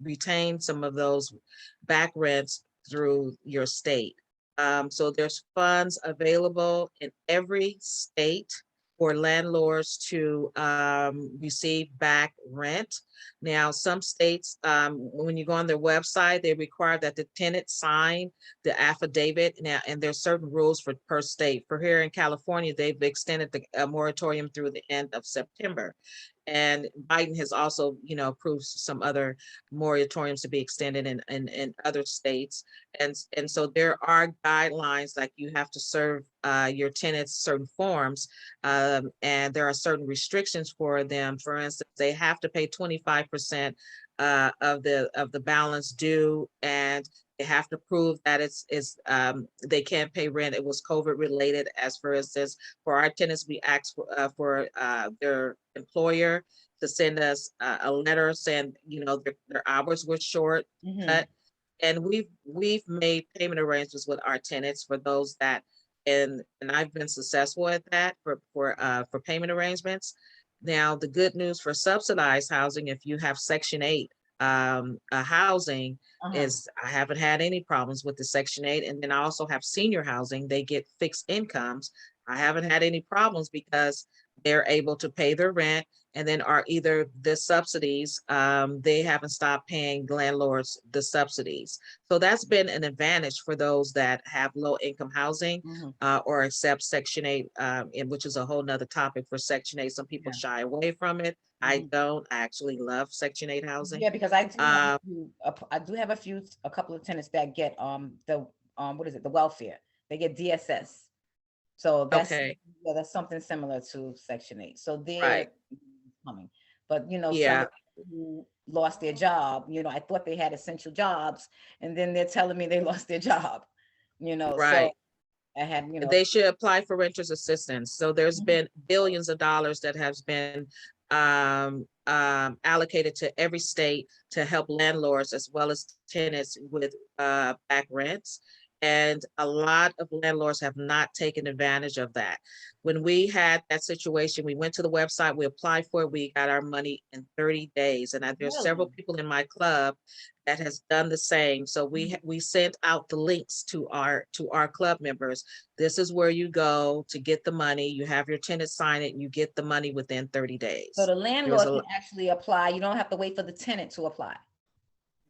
retain some of those back rents through your state. So there's funds available in every state for landlords to receive back rent. Now, some states, when you go on their website, they require that the tenant sign the affidavit. Now, and there's certain rules for per state. For here in California, they've extended the moratorium through the end of September. And Biden has also, approved some other moratoriums to be extended in other states. And so there are guidelines, like you have to serve your tenants certain forms, and there are certain restrictions for them. For instance, they have to pay 25% of the balance due, and they have to prove that they can't pay rent. It was COVID related. As for instance, for our tenants, we asked for their employer to send us a letter saying, their hours were short, cut. And we've made payment arrangements with our tenants for those that, and I've been successful at that for payment arrangements. Now, the good news for subsidized housing, if you have Section 8 housing, is I haven't had any problems with the Section 8. And then I also have senior housing. They get fixed incomes. I haven't had any problems because they're able to pay their rent, and then are either the subsidies, they haven't stopped paying landlords the subsidies. So that's been an advantage for those that have low income housing or accept Section 8, which is a whole nother topic for Section 8. Some people shy away from it. I don't. I actually love Section 8 housing. Yeah, because I do have a couple of tenants that get the welfare. They get DSS. So that's that's something similar to Section 8. So they're coming. But some who lost their job, I thought they had essential jobs, and then they're telling me they lost their job. So I had, they should apply for renters assistance. So there's been billions of dollars that has been allocated to every state to help landlords as well as tenants with back rents. And a lot of landlords have not taken advantage of that. When we had that situation, we went to the website, we applied for it, we got our money in 30 days. And there's several people in my club that has done the same. So we sent out the links to our club members. This is where you go to get the money. You have your tenant sign it, and you get the money within 30 days. So the landlord can actually apply. You don't have to wait for the tenant to apply.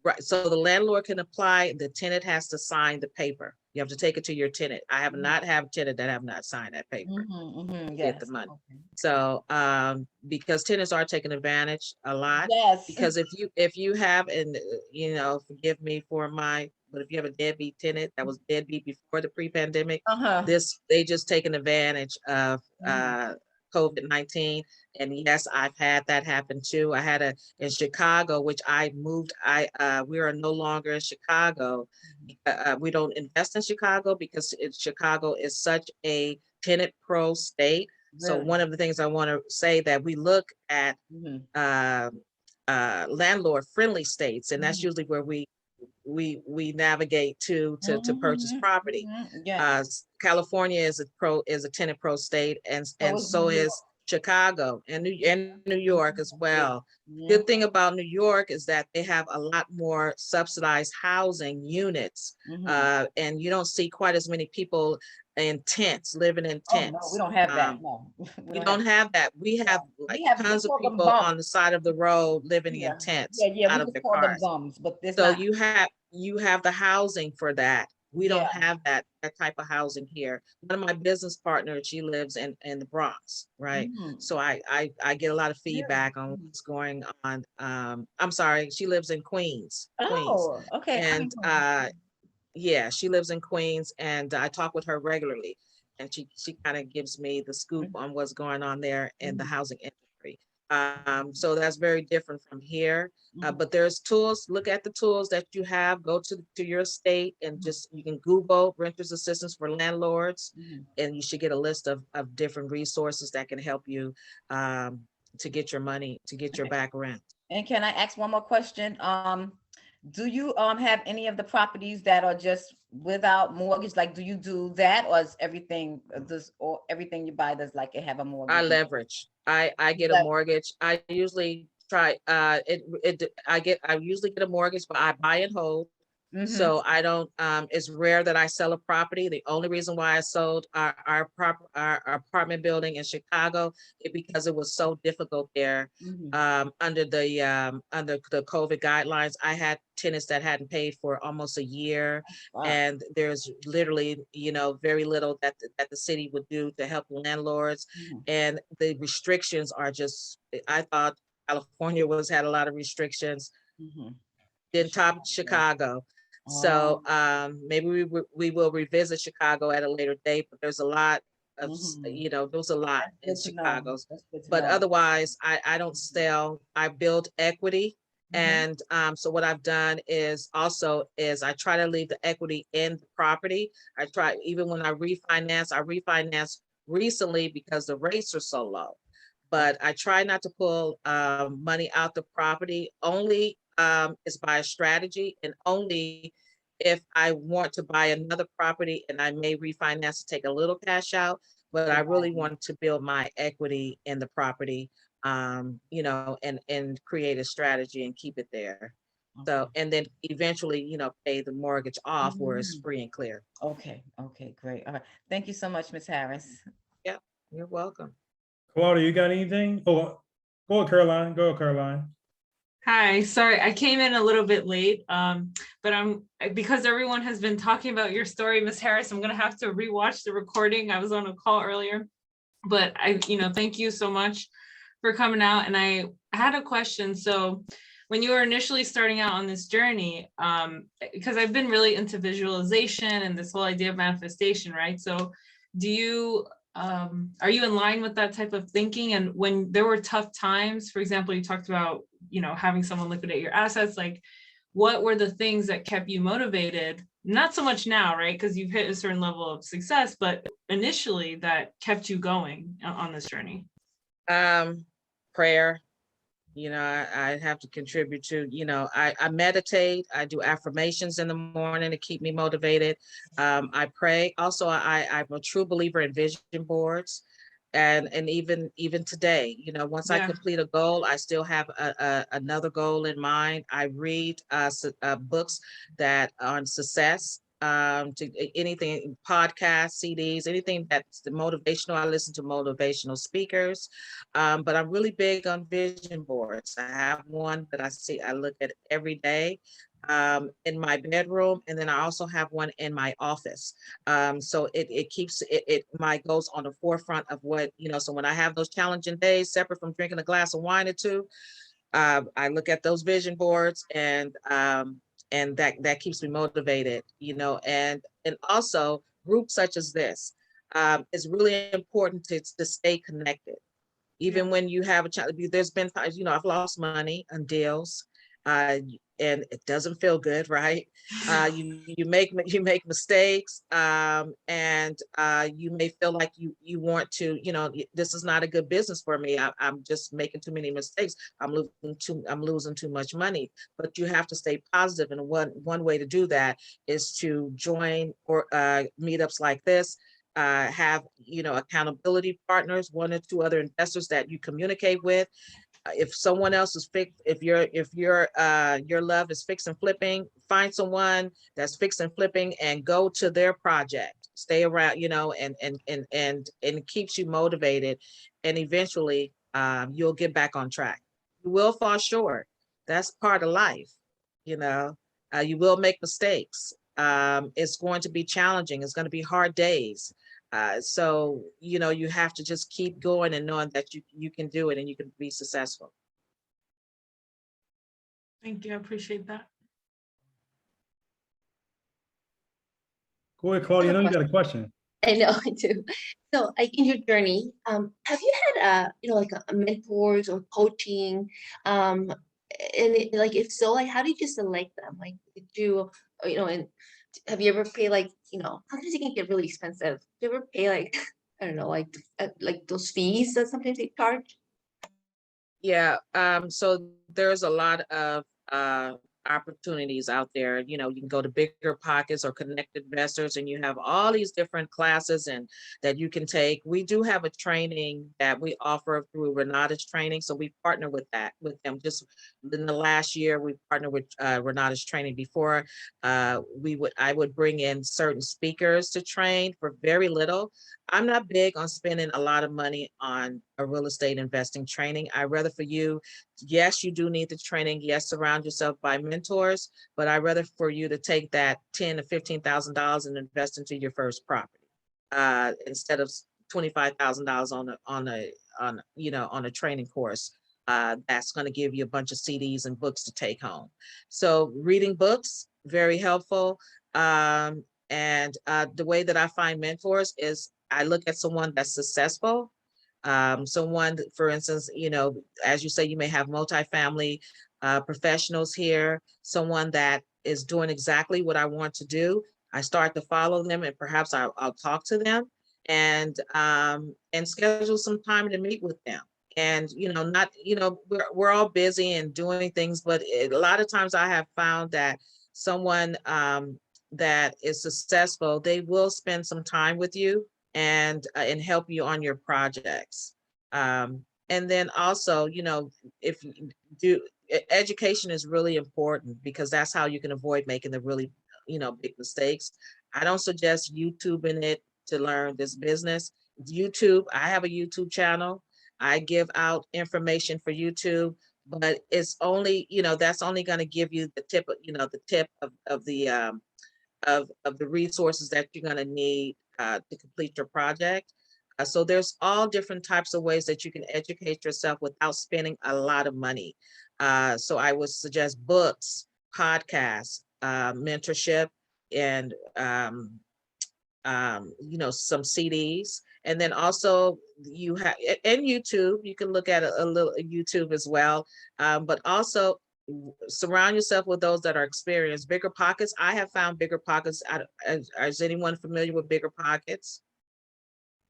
Right. So the landlord can apply, the tenant has to sign the paper. You have to take it to your tenant. I have not had a tenant that have not signed that paper to get the money. So because tenants are taking advantage a lot. Because if you have, and forgive me for but if you have a deadbeat tenant that was deadbeat before the pre-pandemic, they just taken advantage of COVID-19. And yes, I've had that happen too. I had in Chicago, which I moved. We are no longer in Chicago. We don't invest in Chicago because Chicago is such a tenant pro state. Really? So one of the things I want to say that we look at landlord friendly states, and that's usually where we navigate to purchase property. California is a tenant pro state, and so is Chicago and New York as well. Good thing about New York is that they have a lot more subsidized housing units, and you don't see quite as many people in tents, living in tents. No, we don't have that. No, we don't have that. We have tons of people on the side of the road living in tents out of their cars. But so you have the housing for that. We don't have that type of housing here. One of my business partners, she lives in the Bronx, right? So I get a lot of feedback on what's going on. I'm sorry, she lives in Queens. Oh, okay. And she lives in Queens, and I talk with her regularly, and she kind of gives me the scoop on what's going on there in the housing industry. So that's very different from here. But there's tools. Look at the tools that you have. Go to your state and you can Google renters assistance for landlords, and you should get a list of different resources that can help you to get your money, to get your back rent. And can I ask one more question? Do you have any of the properties that are just without mortgage? Like, do you do that, or is everything everything you buy does like it have a mortgage? I leverage. I get a mortgage. I usually try I usually get a mortgage, but I buy and hold. So I don't, it's rare that I sell a property. The only reason why I sold our apartment building in Chicago is because it was so difficult there. Under the COVID guidelines, I had tenants that hadn't paid for almost a year. Wow. And there's literally, very little that the city would do to help landlords. And the restrictions are just, I thought California had a lot of restrictions. Didn't top Chicago. So maybe we will revisit Chicago at a later date, but there's a lot of, there's a lot in Chicago. But otherwise, I don't sell, I build equity. And so what I've done is I try to leave the equity in the property. I try, even when I refinance recently because the rates are so low. But I try not to pull money out the property. Only is by a strategy, and only if I want to buy another property and I may refinance to take a little cash out, but I really want to build my equity in the property, and create a strategy and keep it there. So, and then eventually, pay the mortgage off where it's free and clear. Okay, great. All right. Thank you so much, Ms. Harris. Yeah, you're welcome. Claudia, you got anything? Oh, go ahead, Caroline. Go ahead, Caroline. Hi, sorry, I came in a little bit late, but because everyone has been talking about your story, Ms. Harris, I'm gonna have to rewatch the recording. I was on a call earlier, but thank you so much for coming out. And I had a question. So when you were initially starting out on this journey, because I've been really into visualization and this whole idea of manifestation, right? So are you in line with that type of thinking? And when there were tough times, for example, you talked about, having someone liquidate your assets, like what were the things that kept you motivated? Not so much now, right? Because you've hit a certain level of success, but initially that kept you going on this journey. Prayer. I have to contribute to, I meditate, I do affirmations in the morning to keep me motivated. I pray. Also, I'm a true believer in vision boards. And even today, once I complete a goal, I still have another goal in mind. I read books that on success, to anything, podcasts, CDs, anything that's motivational. I listen to motivational speakers, but I'm really big on vision boards. I have one that I look at every day in my bedroom, and then I also have one in my office. So it keeps my goals on the forefront of what, so when I have those challenging days, separate from drinking a glass of wine or two, I look at those vision boards, and that keeps me motivated, and also groups such as this. It's really important to stay connected. Even when you have a child, there's been times, I've lost money on deals, and it doesn't feel good, right? You make mistakes, and you may feel like you want to, this is not a good business for me. I'm just making too many mistakes. I'm losing too much money. But you have to stay positive, and one way to do that is to join or meetups like this. Have accountability partners, one or two other investors that you communicate with. If someone else is if your love is fix and flipping, find someone that's fix and flipping and go to their project. Stay around, and it keeps you motivated, and eventually you'll get back on track. You will fall short. That's part of life. You will make mistakes. It's going to be challenging. It's going to be hard days. So, you have to just keep going and knowing that you can do it and you can be successful. Thank you. I appreciate that. Go ahead, Claudia. I know you got a question. I know I do. So, like in your journey, have you had mentors or coaching? And if so, how did you select them? Like, did you, and have you ever paid sometimes it can get really expensive. Do you ever pay I don't know, like those fees that sometimes they charge? Yeah. So there's a lot of opportunities out there. You know, you can go to Bigger Pockets or Connected Investors, and you have all these different classes and that you can take. We do have a training that we offer through Renata's training. So we partner with them. Just in the last year, we partnered with Renata's training. Before I would bring in certain speakers to train for very little. I'm not big on spending a lot of money on a real estate investing training. I rather for you, yes, you do need the training. Yes, surround yourself by mentors, but I rather for you to take that $10,000 to $15,000 and invest into your first property instead of $25,000 on a training course. That's going to give you a bunch of CDs and books to take home. So reading books, very helpful. And the way that I find mentors is I look at someone that's successful. Someone, for instance, as you say, you may have multifamily professionals here, someone that is doing exactly what I want to do. I start to follow them, and perhaps I'll talk to them and schedule some time to meet with them. And we're all busy and doing things, but a lot of times I have found that someone that is successful, they will spend some time with you and help you on your projects. And then also, if you do, education is really important because that's how you can avoid making the really, big mistakes. I don't suggest YouTubing it to learn this business. YouTube, I have a YouTube channel. I give out information for YouTube, but it's only, that's only going to give you the tip, of the resources that you're going to need to complete your project. So there's all different types of ways that you can educate yourself without spending a lot of money. So I would suggest books, podcasts, mentorship, and some CDs. And then also you have, and YouTube, you can look at a little YouTube as well. But also surround yourself with those that are experienced. Bigger Pockets, I have found Bigger Pockets. Is anyone familiar with Bigger Pockets?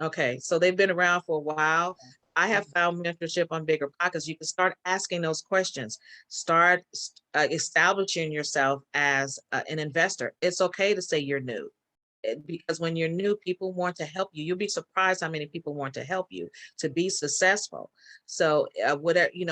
Okay, so they've been around for a while. I have found mentorship on Bigger Pockets. You can start asking those questions. Start establishing yourself as an investor. It's okay to say you're new, because when you're new, people want to help you. You'll be surprised how many people want to help you to be successful. So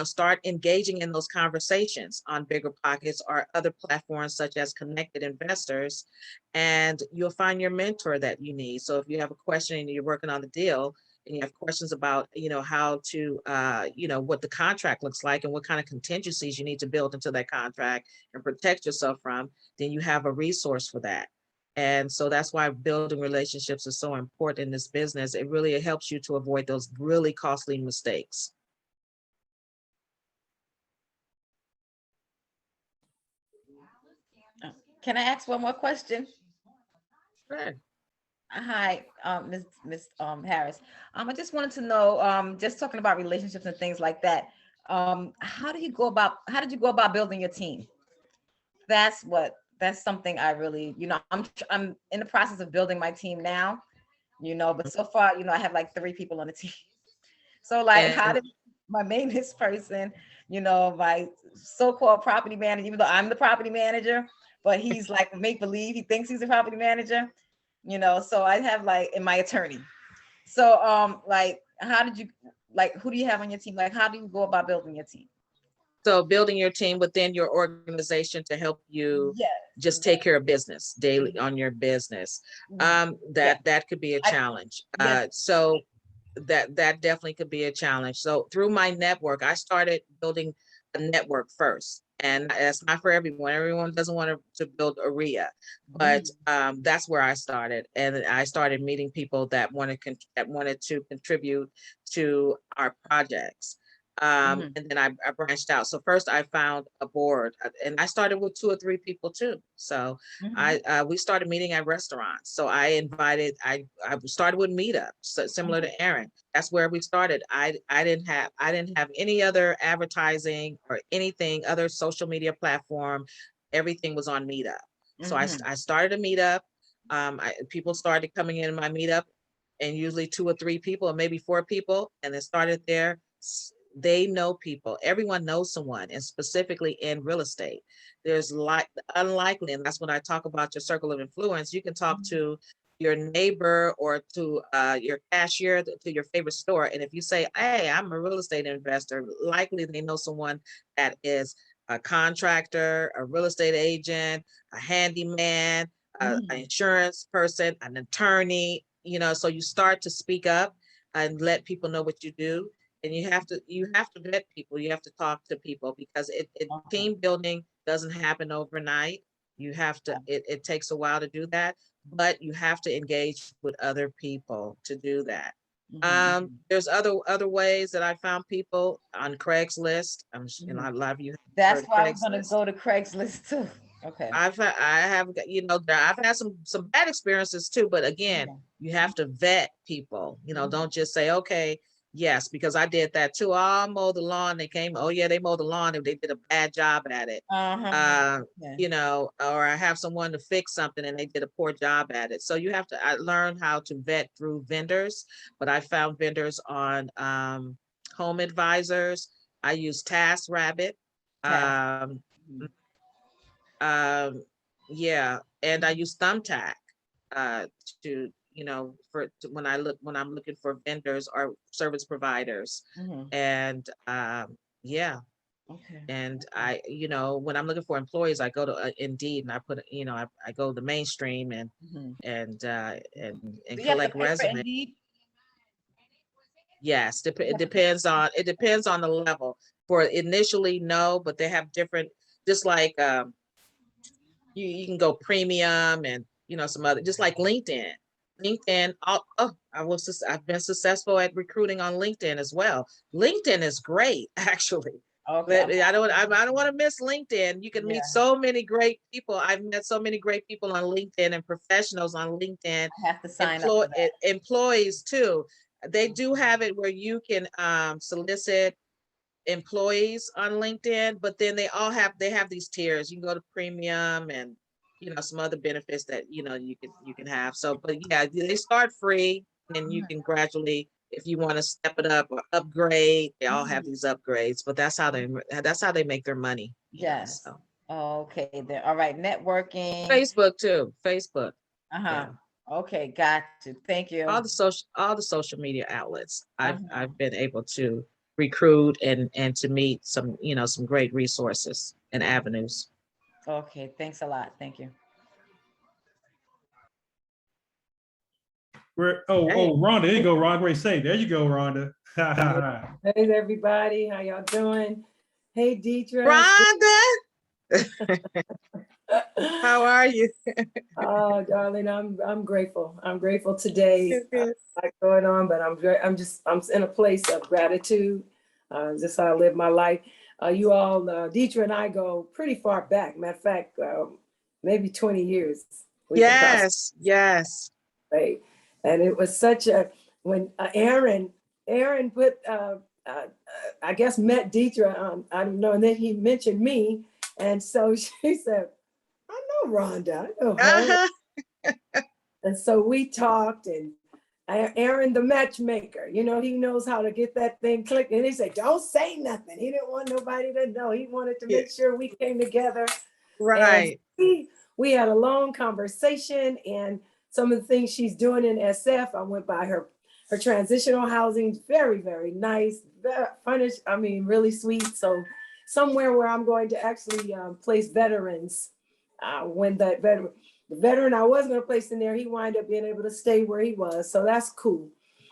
start engaging in those conversations on Bigger Pockets or other platforms such as Connected Investors, and you'll find your mentor that you need. So if you have a question and you're working on the deal and you have questions about, how to, what the contract looks like and what kind of contingencies you need to build into that contract and protect yourself from, then you have a resource for that. And so that's why building relationships is so important in this business. It really helps you to avoid those really costly mistakes. Can I ask one more question? Sure. Hi, Ms. Harris. I just wanted to know, just talking about relationships and things like that. How did you go about building your team? That's something I really, I'm in the process of building my team now, but so far, I have like 3 people on the team. So like, how did my maintenance person, my so-called property manager, even though I'm the property manager, but he's like make believe, he thinks he's a property manager, so I have like, and my attorney. So like, how did you, like, who do you have on your team? Like, how do you go about building your team? So building your team within your organization to help you just take care of business daily on your business. That could be a challenge. So that definitely could be a challenge. So through my network, I started building a network first. And that's not for everyone. Everyone doesn't want to build a RIA, but that's where I started. And I started meeting people that wanted to contribute to our projects. And then I branched out. So first I found a board, and I started with 2 or 3 people too. So we started meeting at restaurants. So I started with meetup, so similar to Aaron. That's where we started. I didn't have any other advertising or anything other social media platform. Everything was on meetup. So I started a meetup. People started coming in my meetup, and usually 2 or 3 people, or maybe 4 people, and it started there. they know people. Everyone knows someone, and specifically in real estate. There's unlikely, and that's when I talk about your circle of influence. You can talk to your neighbor or to your cashier, to your favorite store. And if you say, hey, I'm a real estate investor, likely they know someone that is a contractor, a real estate agent, a handyman, an insurance person, an attorney, so you start to speak up and let people know what you do. And you have to vet people. You have to talk to people, because team building doesn't happen overnight. You have to, it takes a while to do that, but you have to engage with other people to do that. There's other ways that I found people on Craigslist. I love you. That's why I'm gonna go to Craigslist too. Okay. I have, I've had some bad experiences too, but again, you have to vet people, don't just say, okay, yes, because I did that too. Oh, I mowed the lawn. They came, oh yeah, they mowed the lawn and they did a bad job at it. Or I have someone to fix something and they did a poor job at it. So I learned how to vet through vendors, but I found vendors on Home Advisors. I use TaskRabbit. Yeah, and I use Thumbtack to when I'm looking for vendors or service providers. And yeah. Okay. And I, when I'm looking for employees, I go to Indeed, and I put, I go to mainstream and collect resumes. Yes, it depends on the level. For initially, no, but they have different, just like you can go premium and some other, just like LinkedIn. I've been successful at recruiting on LinkedIn as well. LinkedIn is great, actually. Okay. I don't want to miss LinkedIn. You can meet so many great people. I've met so many great people on LinkedIn and professionals on LinkedIn. I have to sign up for that. Employees too. They do have it where you can solicit employees on LinkedIn, but then they have these tiers. You can go to premium and some other benefits that you can have. So, but yeah, they start free, and you can gradually, if you want to step it up or upgrade, they all have these upgrades. But that's how they make their money. Yes. So. Okay. Then all right. Networking. Facebook too. Facebook. Yeah. Okay. Got you. Thank you. All the social media outlets. I've been able to recruit and to meet some great resources and avenues. Okay, thanks a lot. Thank you. Rhonda, there you go, Rhonda. Great save. There you go, Rhonda. Hey everybody, how y'all doing? Hey Detra. Rhonda. How are you? Oh, darling, I'm grateful. I'm grateful today. Like going on, but I'm in a place of gratitude. Just how I live my life. You all, Detra and I go pretty far back. Matter of fact, maybe 20 years. Yes. Right. And it was such when Aaron put, I guess met Detra, I don't know, and then he mentioned me. And so she said, I know Rhonda, I know her. And so we talked, and Aaron, the matchmaker, he knows how to get that thing clicked. And he said, don't say nothing. He didn't want nobody to know. He wanted to make sure we came together. Right. And we had a long conversation, and some of the things she's doing in SF, I went by her transitional housing, very, very nice, furnished, really sweet. So somewhere where I'm going to actually place veterans, when the veteran I was going to place in there, he wound up being able to stay where he was. So that's cool.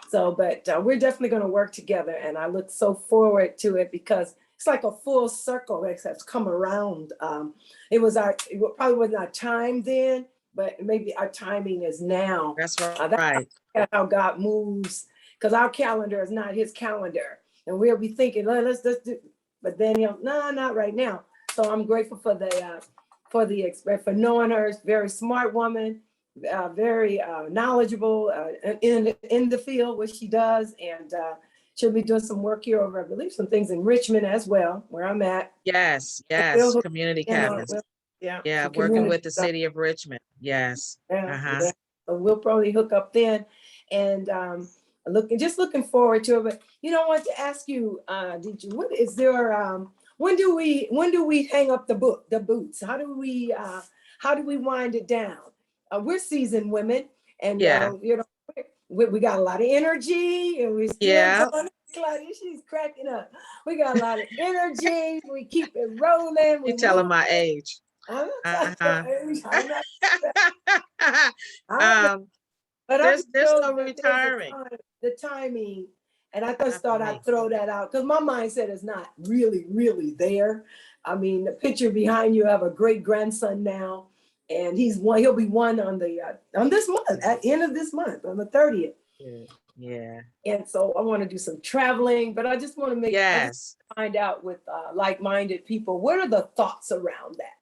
So, but we're definitely going to work together, and I look so forward to it, because it's like a full circle that's come around. It probably wasn't our time then, but maybe our timing is now. That's right. That's how God moves, because our calendar is not his calendar, and we'll be thinking, let's do, but then no, not right now. So I'm grateful for for knowing her. Very smart woman, very knowledgeable in the field, what she does, and she'll be doing some work here over, I believe, some things in Richmond as well, where I'm at. Yes, community cabinets. Yeah, working with the city of Richmond. Yes. Yeah. So we'll probably hook up then. And looking forward to it. But I want to ask you, what is there? When do we hang up the boots? How do we wind it down? We're seasoned women, and Yeah. we got a lot of energy, and we still Yeah. going. Claudia, she's cracking up. We got a lot of energy. We keep it rolling. You're telling my age. I'm not telling I'm not, but there's no that retiring. the timing, and I just thought Definitely. I'd throw that out because my mindset is not really there. I mean, the picture behind you, I have a great grandson now, and he'll be one on this month, at the end of this month, on the 30th. Yeah. And so I want to do some traveling, but I just want to find out with like-minded people, what are the thoughts around that?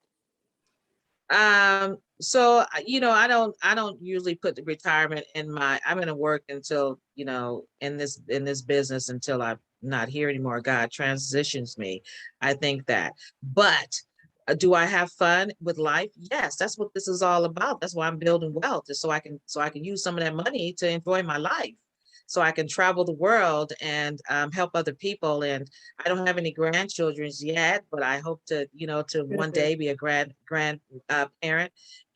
So I don't usually put the retirement I'm gonna work until in this business until I'm not here anymore. God transitions me. I think that, but do I have fun with life? Yes, that's what this is all about. That's why I'm building wealth, is so I can use some of that money to enjoy my life, so I can travel the world and help other people. And I don't have any grandchildren yet, but I hope to one day be a grandparent,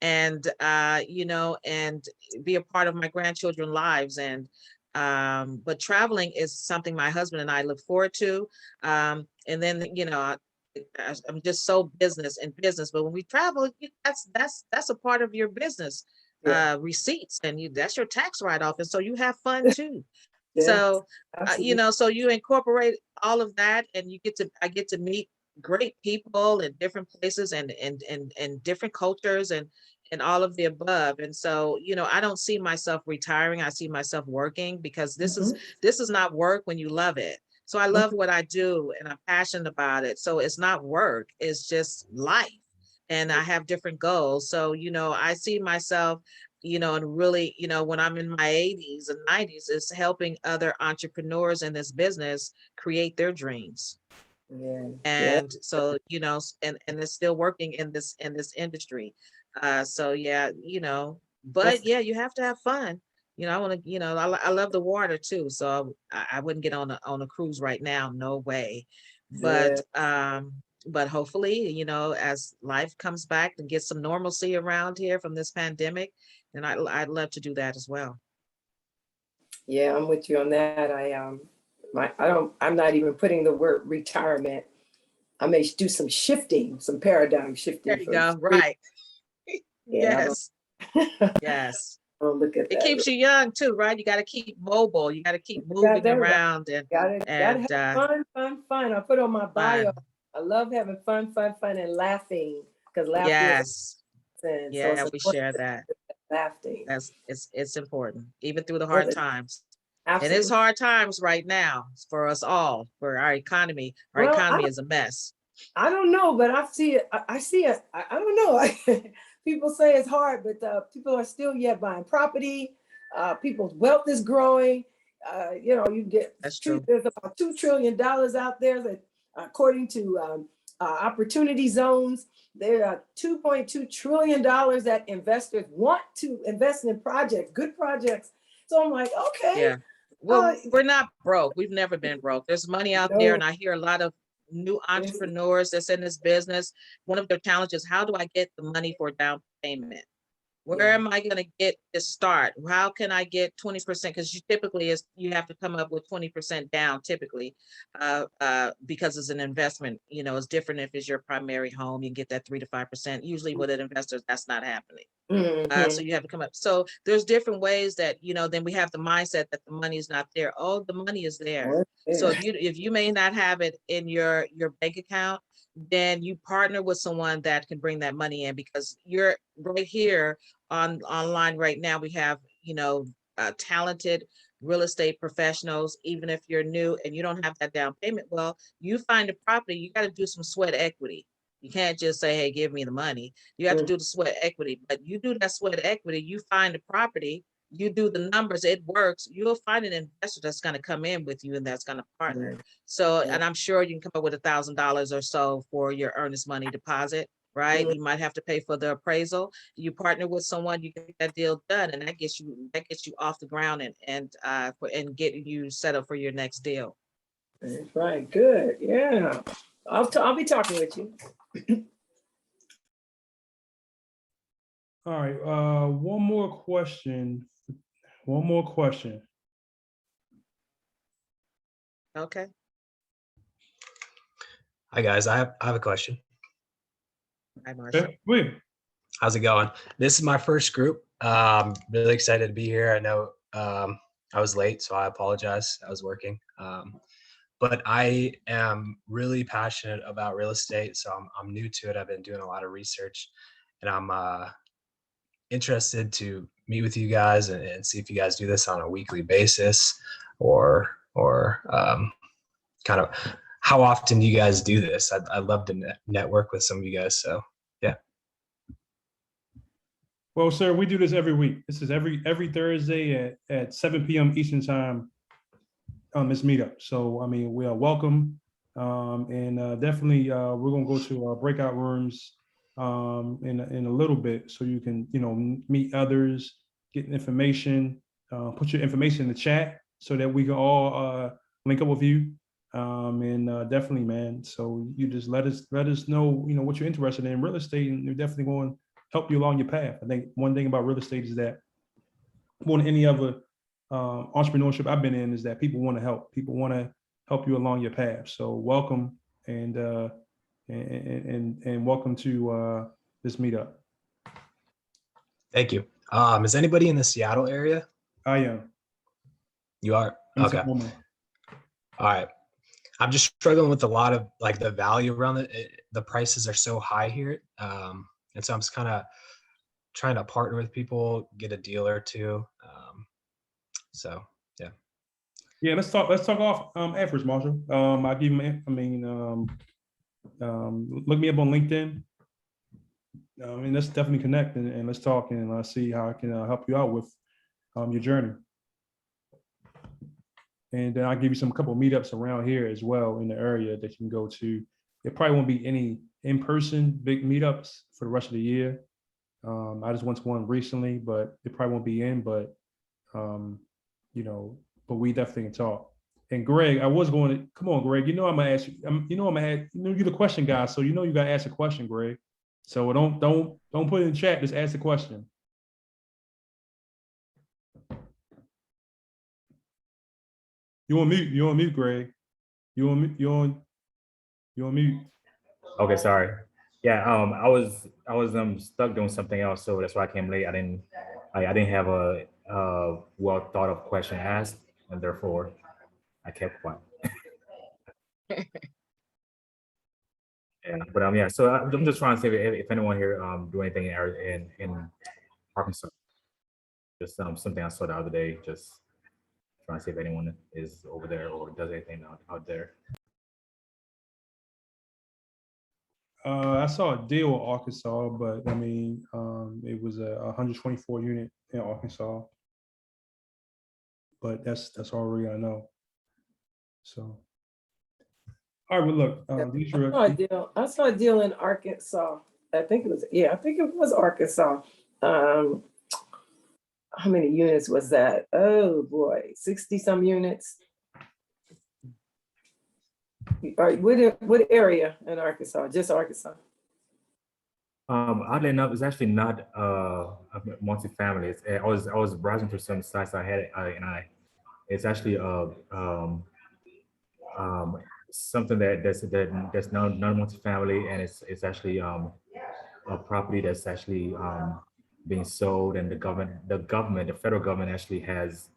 and and be a part of my grandchildren's lives. And but traveling is something my husband and I look forward to. And then I'm just so business, but when we travel, that's a part of your business receipts, and that's your tax write-off, and so you have fun too. So so you incorporate all of that, and I get to meet great people in different places and different cultures and all of the above. And so I don't see myself retiring. I see myself working, because this is not work when you love it. So I love what I do, and I'm passionate about it. So it's not work, it's just life. And I have different goals. So, I see myself, and really, when I'm in my 80s and 90s, is helping other entrepreneurs in this business create their dreams. And so, and they're still working in this industry. So yeah, but yeah, you have to have fun. I want to, I love the water too. So I wouldn't get on a cruise right now. No way. But hopefully, as life comes back and get some normalcy around here from this pandemic, then I'd love to do that as well. Yeah, I'm with you on that. I'm not even putting the word retirement. I may do some shifting, some paradigm shifting. There you go. Right. Yes. Yes. Look at that. It keeps you young too, right? You got to keep mobile. You got to keep moving around, and gotta have fun. I put on my bio. I love having fun, and laughing, because laughter. Yes. Yeah, we share that. Laughing. It's important, even through the hard times. Absolutely. And it's hard times right now for us all, for our economy. Our economy is a mess. I don't know, but I see it. I don't know. People say it's hard, but people are still yet buying property. People's wealth is growing. You get there's about $2 trillion out there that, according to opportunity zones, there are $2.2 trillion that investors want to invest in projects, good projects. So I'm like, okay. Yeah. Well, we're not broke. We've never been broke. There's money out there, and I hear a lot of new entrepreneurs that's in this business. One of their challenges: how do I get the money for down payment? Where am I going to get to start? How can I get 20%? Because you have to come up with 20% down typically, because it's an investment. It's different if it's your primary home. You can get that 3 to 5%. Usually with an investor, that's not happening. So you have to come up. So there's different ways that, then we have the mindset that the money is not there. Oh, the money is there. So if you may not have it in your bank account, then you partner with someone that can bring that money in, because you're right here online right now. We have, talented real estate professionals. Even if you're new and you don't have that down payment, well, you find a property, you got to do some sweat equity. You can't just say, hey, give me the money. You have to do the sweat equity, but you do that sweat equity, you find a property, you do the numbers, it works, you'll find an investor that's going to come in with you and that's going to partner. So, and I'm sure you can come up with $1,000 or so for your earnest money deposit, right? You might have to pay for the appraisal. You partner with someone, you get that deal done, and that gets you off the ground and get you set up for your next deal. That's right. Good. Yeah. I'll be talking with you. All right. One more question. One more question. Okay. Hi guys, I have a question. Hi, Marshall. Okay. Wait. How's it going? This is my first group. Really excited to be here. I know I was late, so I apologize. I was working. But I am really passionate about real estate, so I'm new to it. I've been doing a lot of research, and I'm interested to meet with you guys and see if you guys do this on a weekly basis, or kind of how often do you guys do this? I'd love to network with some of you guys. So yeah. Well, sir, we do this every week. This is every Thursday at 7 p.m. Eastern time. It's meetup. So I mean, we are welcome, and definitely we're gonna go to breakout rooms in a little bit, so you can meet others, get information, put your information in the chat so that we can all link up with you. And definitely, man. So you just let us know what you're interested in real estate, and we're definitely going to help you along your path. I think one thing about real estate is that more than any other entrepreneurship I've been in is that people want to help. People want to help you along your path. So welcome and welcome to this meetup. Thank you. Is anybody in the Seattle area? I am. You are? I'm Okay. Tacoma. All right. I'm just struggling with a lot of like the value around it. The prices are so high here. And so I'm just kind of trying to partner with people, get a deal or two. So yeah. Yeah, let's talk off afterwards, Marshall. I'll give you look me up on LinkedIn. And let's definitely connect and let's talk and see how I can help you out with your journey. And then I'll give you a couple of meetups around here as well in the area that you can go to. There probably won't be any in-person big meetups for the rest of the year. I just went to one recently, but it probably won't be in, but but we definitely can talk. And Greg, I was going to come on, Greg. I'm gonna ask you. You're the question guy, so you gotta ask a question, Greg. So don't put it in chat. Just ask the question. You on mute, Greg. You on mute. Okay, sorry. Yeah, I was stuck doing something else, so that's why I came late. I didn't have a well thought of question asked, and therefore I kept quiet. Yeah, but yeah. So I'm just trying to see if anyone here do anything in Arkansas. Just something I saw the other day. Just trying to see if anyone is over there or does anything out there. I saw a deal in Arkansas, but I mean, it was a 124 unit in Arkansas. But that's already I know. So, all right. Well, look, I saw a deal in Arkansas. I think it was Arkansas. How many units was that? Oh boy, 60 some units. All right, what area in Arkansas? Just Arkansas? Oddly enough, it's actually not a multifamily. I was browsing through some sites I had, it's actually something that's not multifamily, and it's actually a property that's actually being sold, and the federal government actually has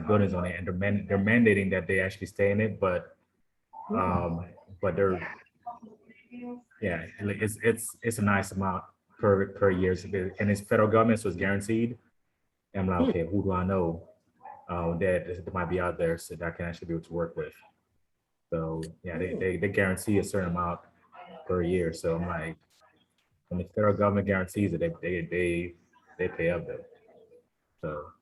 buildings on it, and they're mandating that they actually stay in it, but they're it's a nice amount per year, and it's federal government, so it's guaranteed. And I'm like, okay, who do I know that might be out there so that I can actually be able to work with? So yeah, they guarantee a certain amount per year. So I'm like, when the federal government guarantees it, they pay up there. So.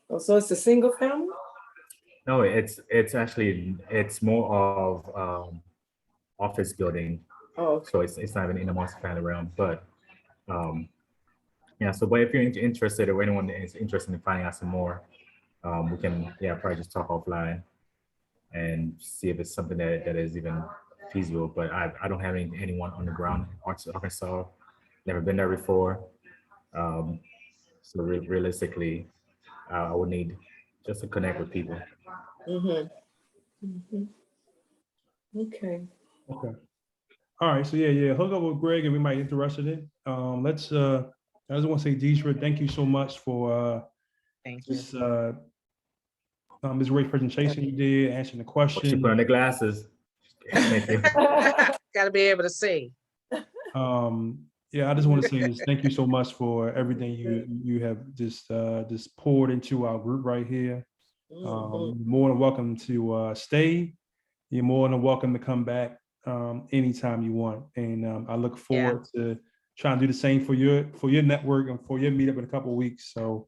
Oh, so it's a single family? No, it's more of office building. Oh, So it's not even in the multifamily realm, but yeah. So, but if you're interested or anyone is interested in finding out some more, we can, yeah, probably just talk offline and see if it's something that is even feasible. But I don't have anyone on the ground in Arkansas, never been there before. Um, so realistically, I would need just to connect with people. okay. Okay. All right. So yeah. Hook up with Greg and we might get interested in. Let's I just want to say, Detra, thank you so much for Thank you. this great presentation you did, answering the But she question. put on the glasses. Thank you. Got to be able to see. Yeah, I just want to say this. Thank you so much for everything you have just poured into our group right here. You're more than welcome to stay. You're more than welcome to come back anytime you want. And I look forward to trying to do the same for your network and for your meetup in a couple of weeks. So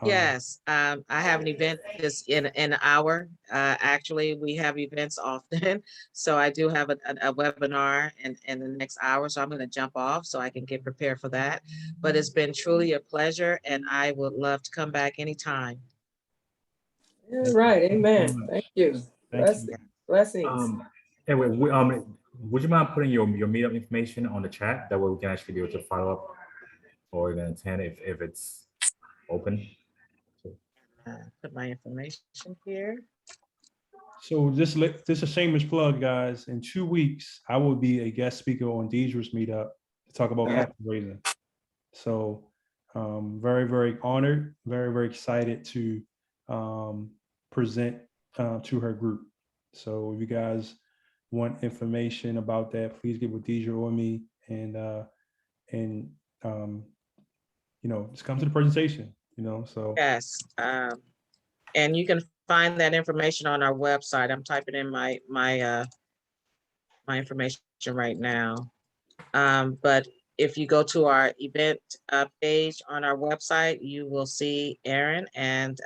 Yes, I have an event this in an hour. Actually, we have events often. So I do have a webinar in the next hour. So I'm going to jump off so I can get prepared for that. But it's been truly a pleasure and I would love to come back anytime. All right. Amen. Thank you. Thank you. Blessings. Anyway, would you mind putting your meetup information on the chat? That way we can actually be able to follow up or even attend if it's open. Put my information here. So just a shameless plug, guys. In 2 weeks, I will be a guest speaker on Detra's meetup to talk about capital raising. So very, very honored, very, very excited to present to her group. So if you guys want information about that, please get with Detra or me and just come to the presentation, so. Yes. And you can find that information on our website. I'm typing in my information right now. But if you go to our event page on our website, you will see Aaron and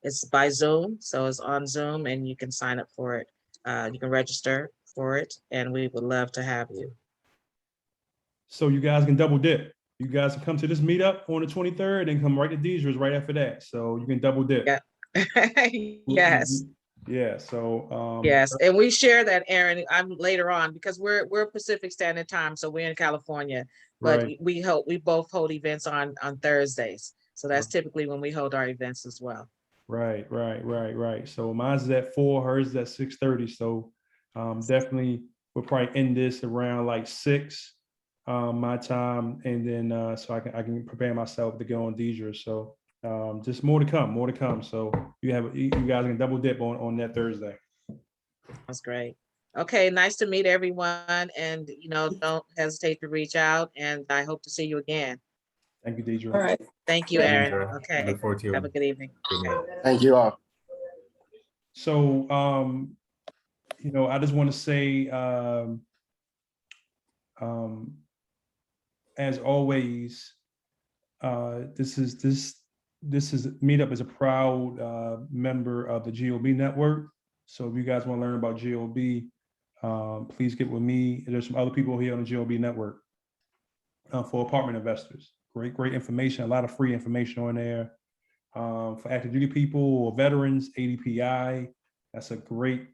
it's by Zoom. So it's on Zoom and you can sign up for it. You can register for it and we would love to have you. So you guys can double dip. You guys can come to this meetup on the 23rd and come right to Detra's right after that. So you can double dip. Yeah. Yes. Yeah. So yes, and we share that, Aaron. I'm later on because we're Pacific Standard Time, so we're in California. But right. we both hold events on Thursdays, so that's typically when we hold our events as well. Right. So mine's is at 4, hers is at 6:30. So definitely we'll probably end this around like 6 my time, and then so I can prepare myself to go on Detra. So just more to come. So you guys can double dip on that Thursday. That's great. Okay, nice to meet everyone, and don't hesitate to reach out, and I hope to see you again. Thank you, Detra. All right. Thank you, Aaron. Detra. Okay, Look forward to have a good evening. Thank you all. So I just want to say as always, this is Meetup is a proud member of the GOB network. So if you guys want to learn about GOB, please get with me. There's some other people here on the GOB network for apartment investors. Great information, a lot of free information on there. For active duty people or veterans, ADPI, that's a great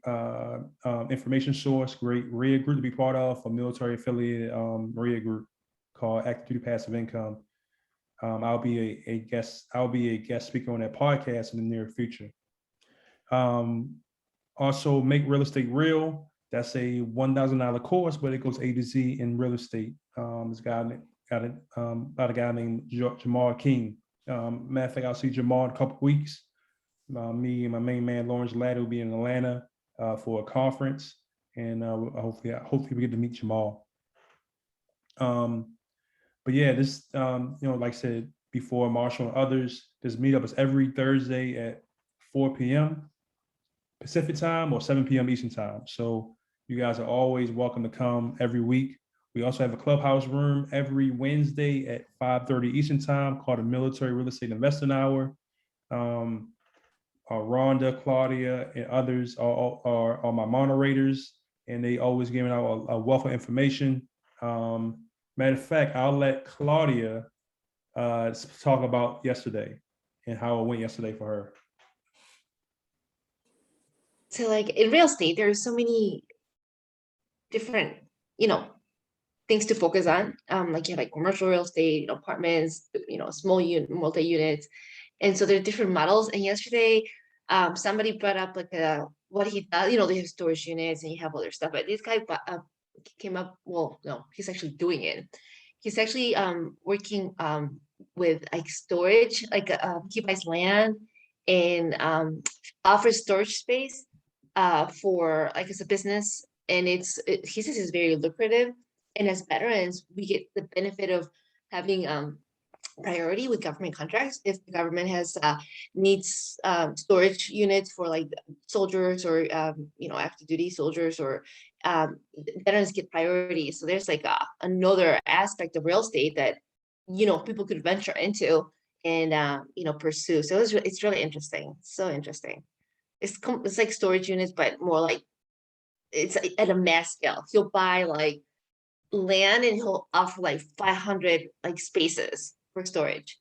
information source, great REIA group to be part of, a military affiliated REIA group called Active Duty Passive Income. I'll be a guest speaker on that podcast in the near future. Also, Make Real Estate Real. That's a $1,000 course, but it goes A to Z in real estate. It's got about a guy named Jamal King. Matter of fact, I'll see Jamal in a couple weeks. Me and my main man Lawrence Ladd will be in Atlanta for a conference, and hopefully we get to meet Jamal. But yeah, this like I said before, Marshall and others, this meetup is every Thursday at 4 p.m. Pacific time or 7 p.m. Eastern time. So you guys are always welcome to come every week. We also have a clubhouse room every Wednesday at 5:30 Eastern time called the Military Real Estate Investing Hour. Rhonda, Claudia, and others are my moderators, and they always giving out a wealth of information. Matter of fact, I'll let Claudia talk about yesterday and how it went yesterday for her. So like in real estate, there are so many different, things to focus on. Like you have like commercial real estate, apartments, small unit, multi-units. And so there are different models. And yesterday, somebody brought up like what he does, they have storage units and you have other stuff. But this guy came up, well, no, he's actually doing it. He's actually working with like storage, like he buys land and offers storage space for like as a business. And he says it's very lucrative. And as veterans, we get the benefit of having priority with government contracts. If the government has needs storage units for like soldiers or active duty soldiers, or veterans get priority. So there's like another aspect of real estate that people could venture into and pursue. So it's really interesting. So interesting. It's like storage units, but more like it's at a mass scale. He'll buy like land and he'll offer like 500 like spaces for storage.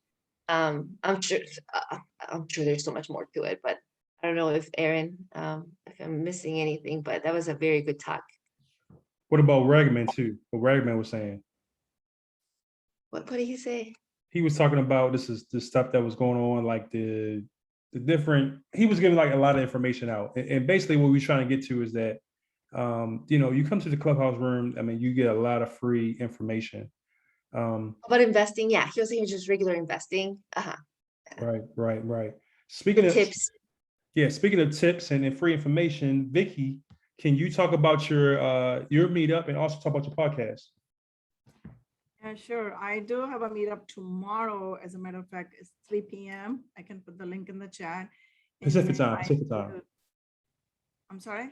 I'm sure there's so much more to it, but I don't know if Aaron, if I'm missing anything, but that was a very good talk. What about Ragman too? What Ragman was saying? What did he say? He was talking about this is the stuff that was going on, like the different. He was giving like a lot of information out, and basically what we're trying to get to is that you come to the clubhouse room. I mean, you get a lot of free information. About investing, yeah, he was saying just regular investing. Right. Speaking of tips, speaking of tips and free information, Vicky, can you talk about your meetup and also talk about your podcast? Yeah, sure. I do have a meetup tomorrow. As a matter of fact, it's 3 p.m. I can put the link in the chat. Pacific time. I'm sorry?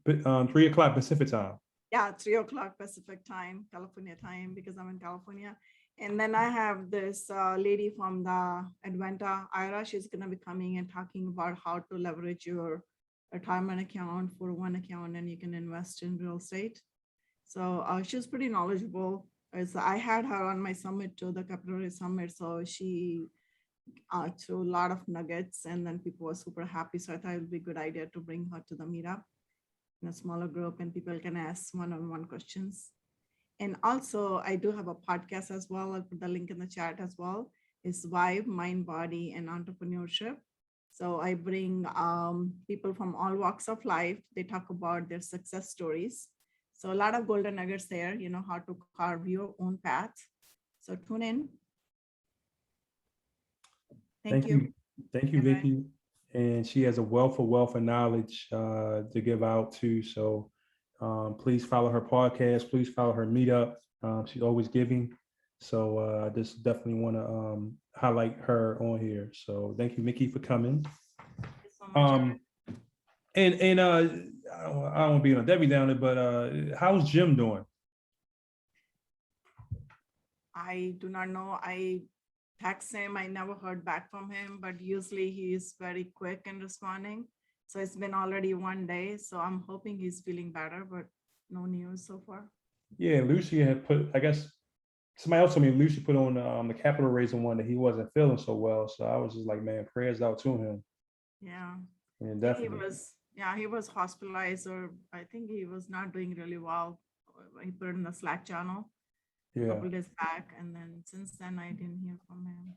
But 3 o'clock Pacific time. Yeah, 3 o'clock Pacific time, California time, because I'm in California. And then I have this lady from the Adventa, Ira. She's going to be coming and talking about how to leverage your retirement account for one account, and you can invest in real estate. So she's pretty knowledgeable. As I had her on my summit too, the Capital Summit. So she threw a lot of nuggets, and then people were super happy. So I thought it would be a good idea to bring her to the meetup in a smaller group, and people can ask one-on-one questions. And also I do have a podcast as well. I'll put the link in the chat as well. It's Vibe, Mind, Body, and Entrepreneurship. So I bring people from all walks of life. They talk about their success stories. So a lot of golden nuggets there, how to carve your own path. So tune in. Thank you. Thank you, Vicky. And she has a wealth of knowledge to give out too. So please follow her podcast. Please follow her meetup. She's always giving. So I just definitely want to highlight her on here. So thank you, Mickey, for coming. Thank you so much. And I don't want to be on Debbie Downer, but how's Jim doing? I do not know. I text him. I never heard back from him, but usually he is very quick in responding. So it's been already 1 day. So I'm hoping he's feeling better, but no news so far. Yeah, Lucy had put, I guess somebody else told me Lucy put on the capital raising one that he wasn't feeling so well. So I was just like, man, prayers out to him. Yeah. And definitely. He was hospitalized, or I think he was not doing really well. He put it in the Slack channel a couple days back, and then since then I didn't hear from him.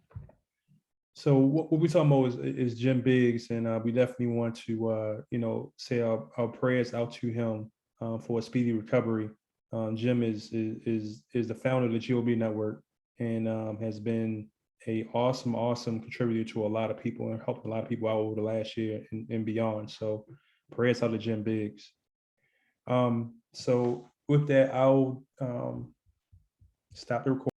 So what we're talking about is Jim Biggs, and we definitely want to say our prayers out to him for a speedy recovery. Jim is the founder of the GOB Network, and has been a awesome contributor to a lot of people and helped a lot of people out over the last year and beyond. So prayers out to Jim Biggs. So with that, I'll stop the recording.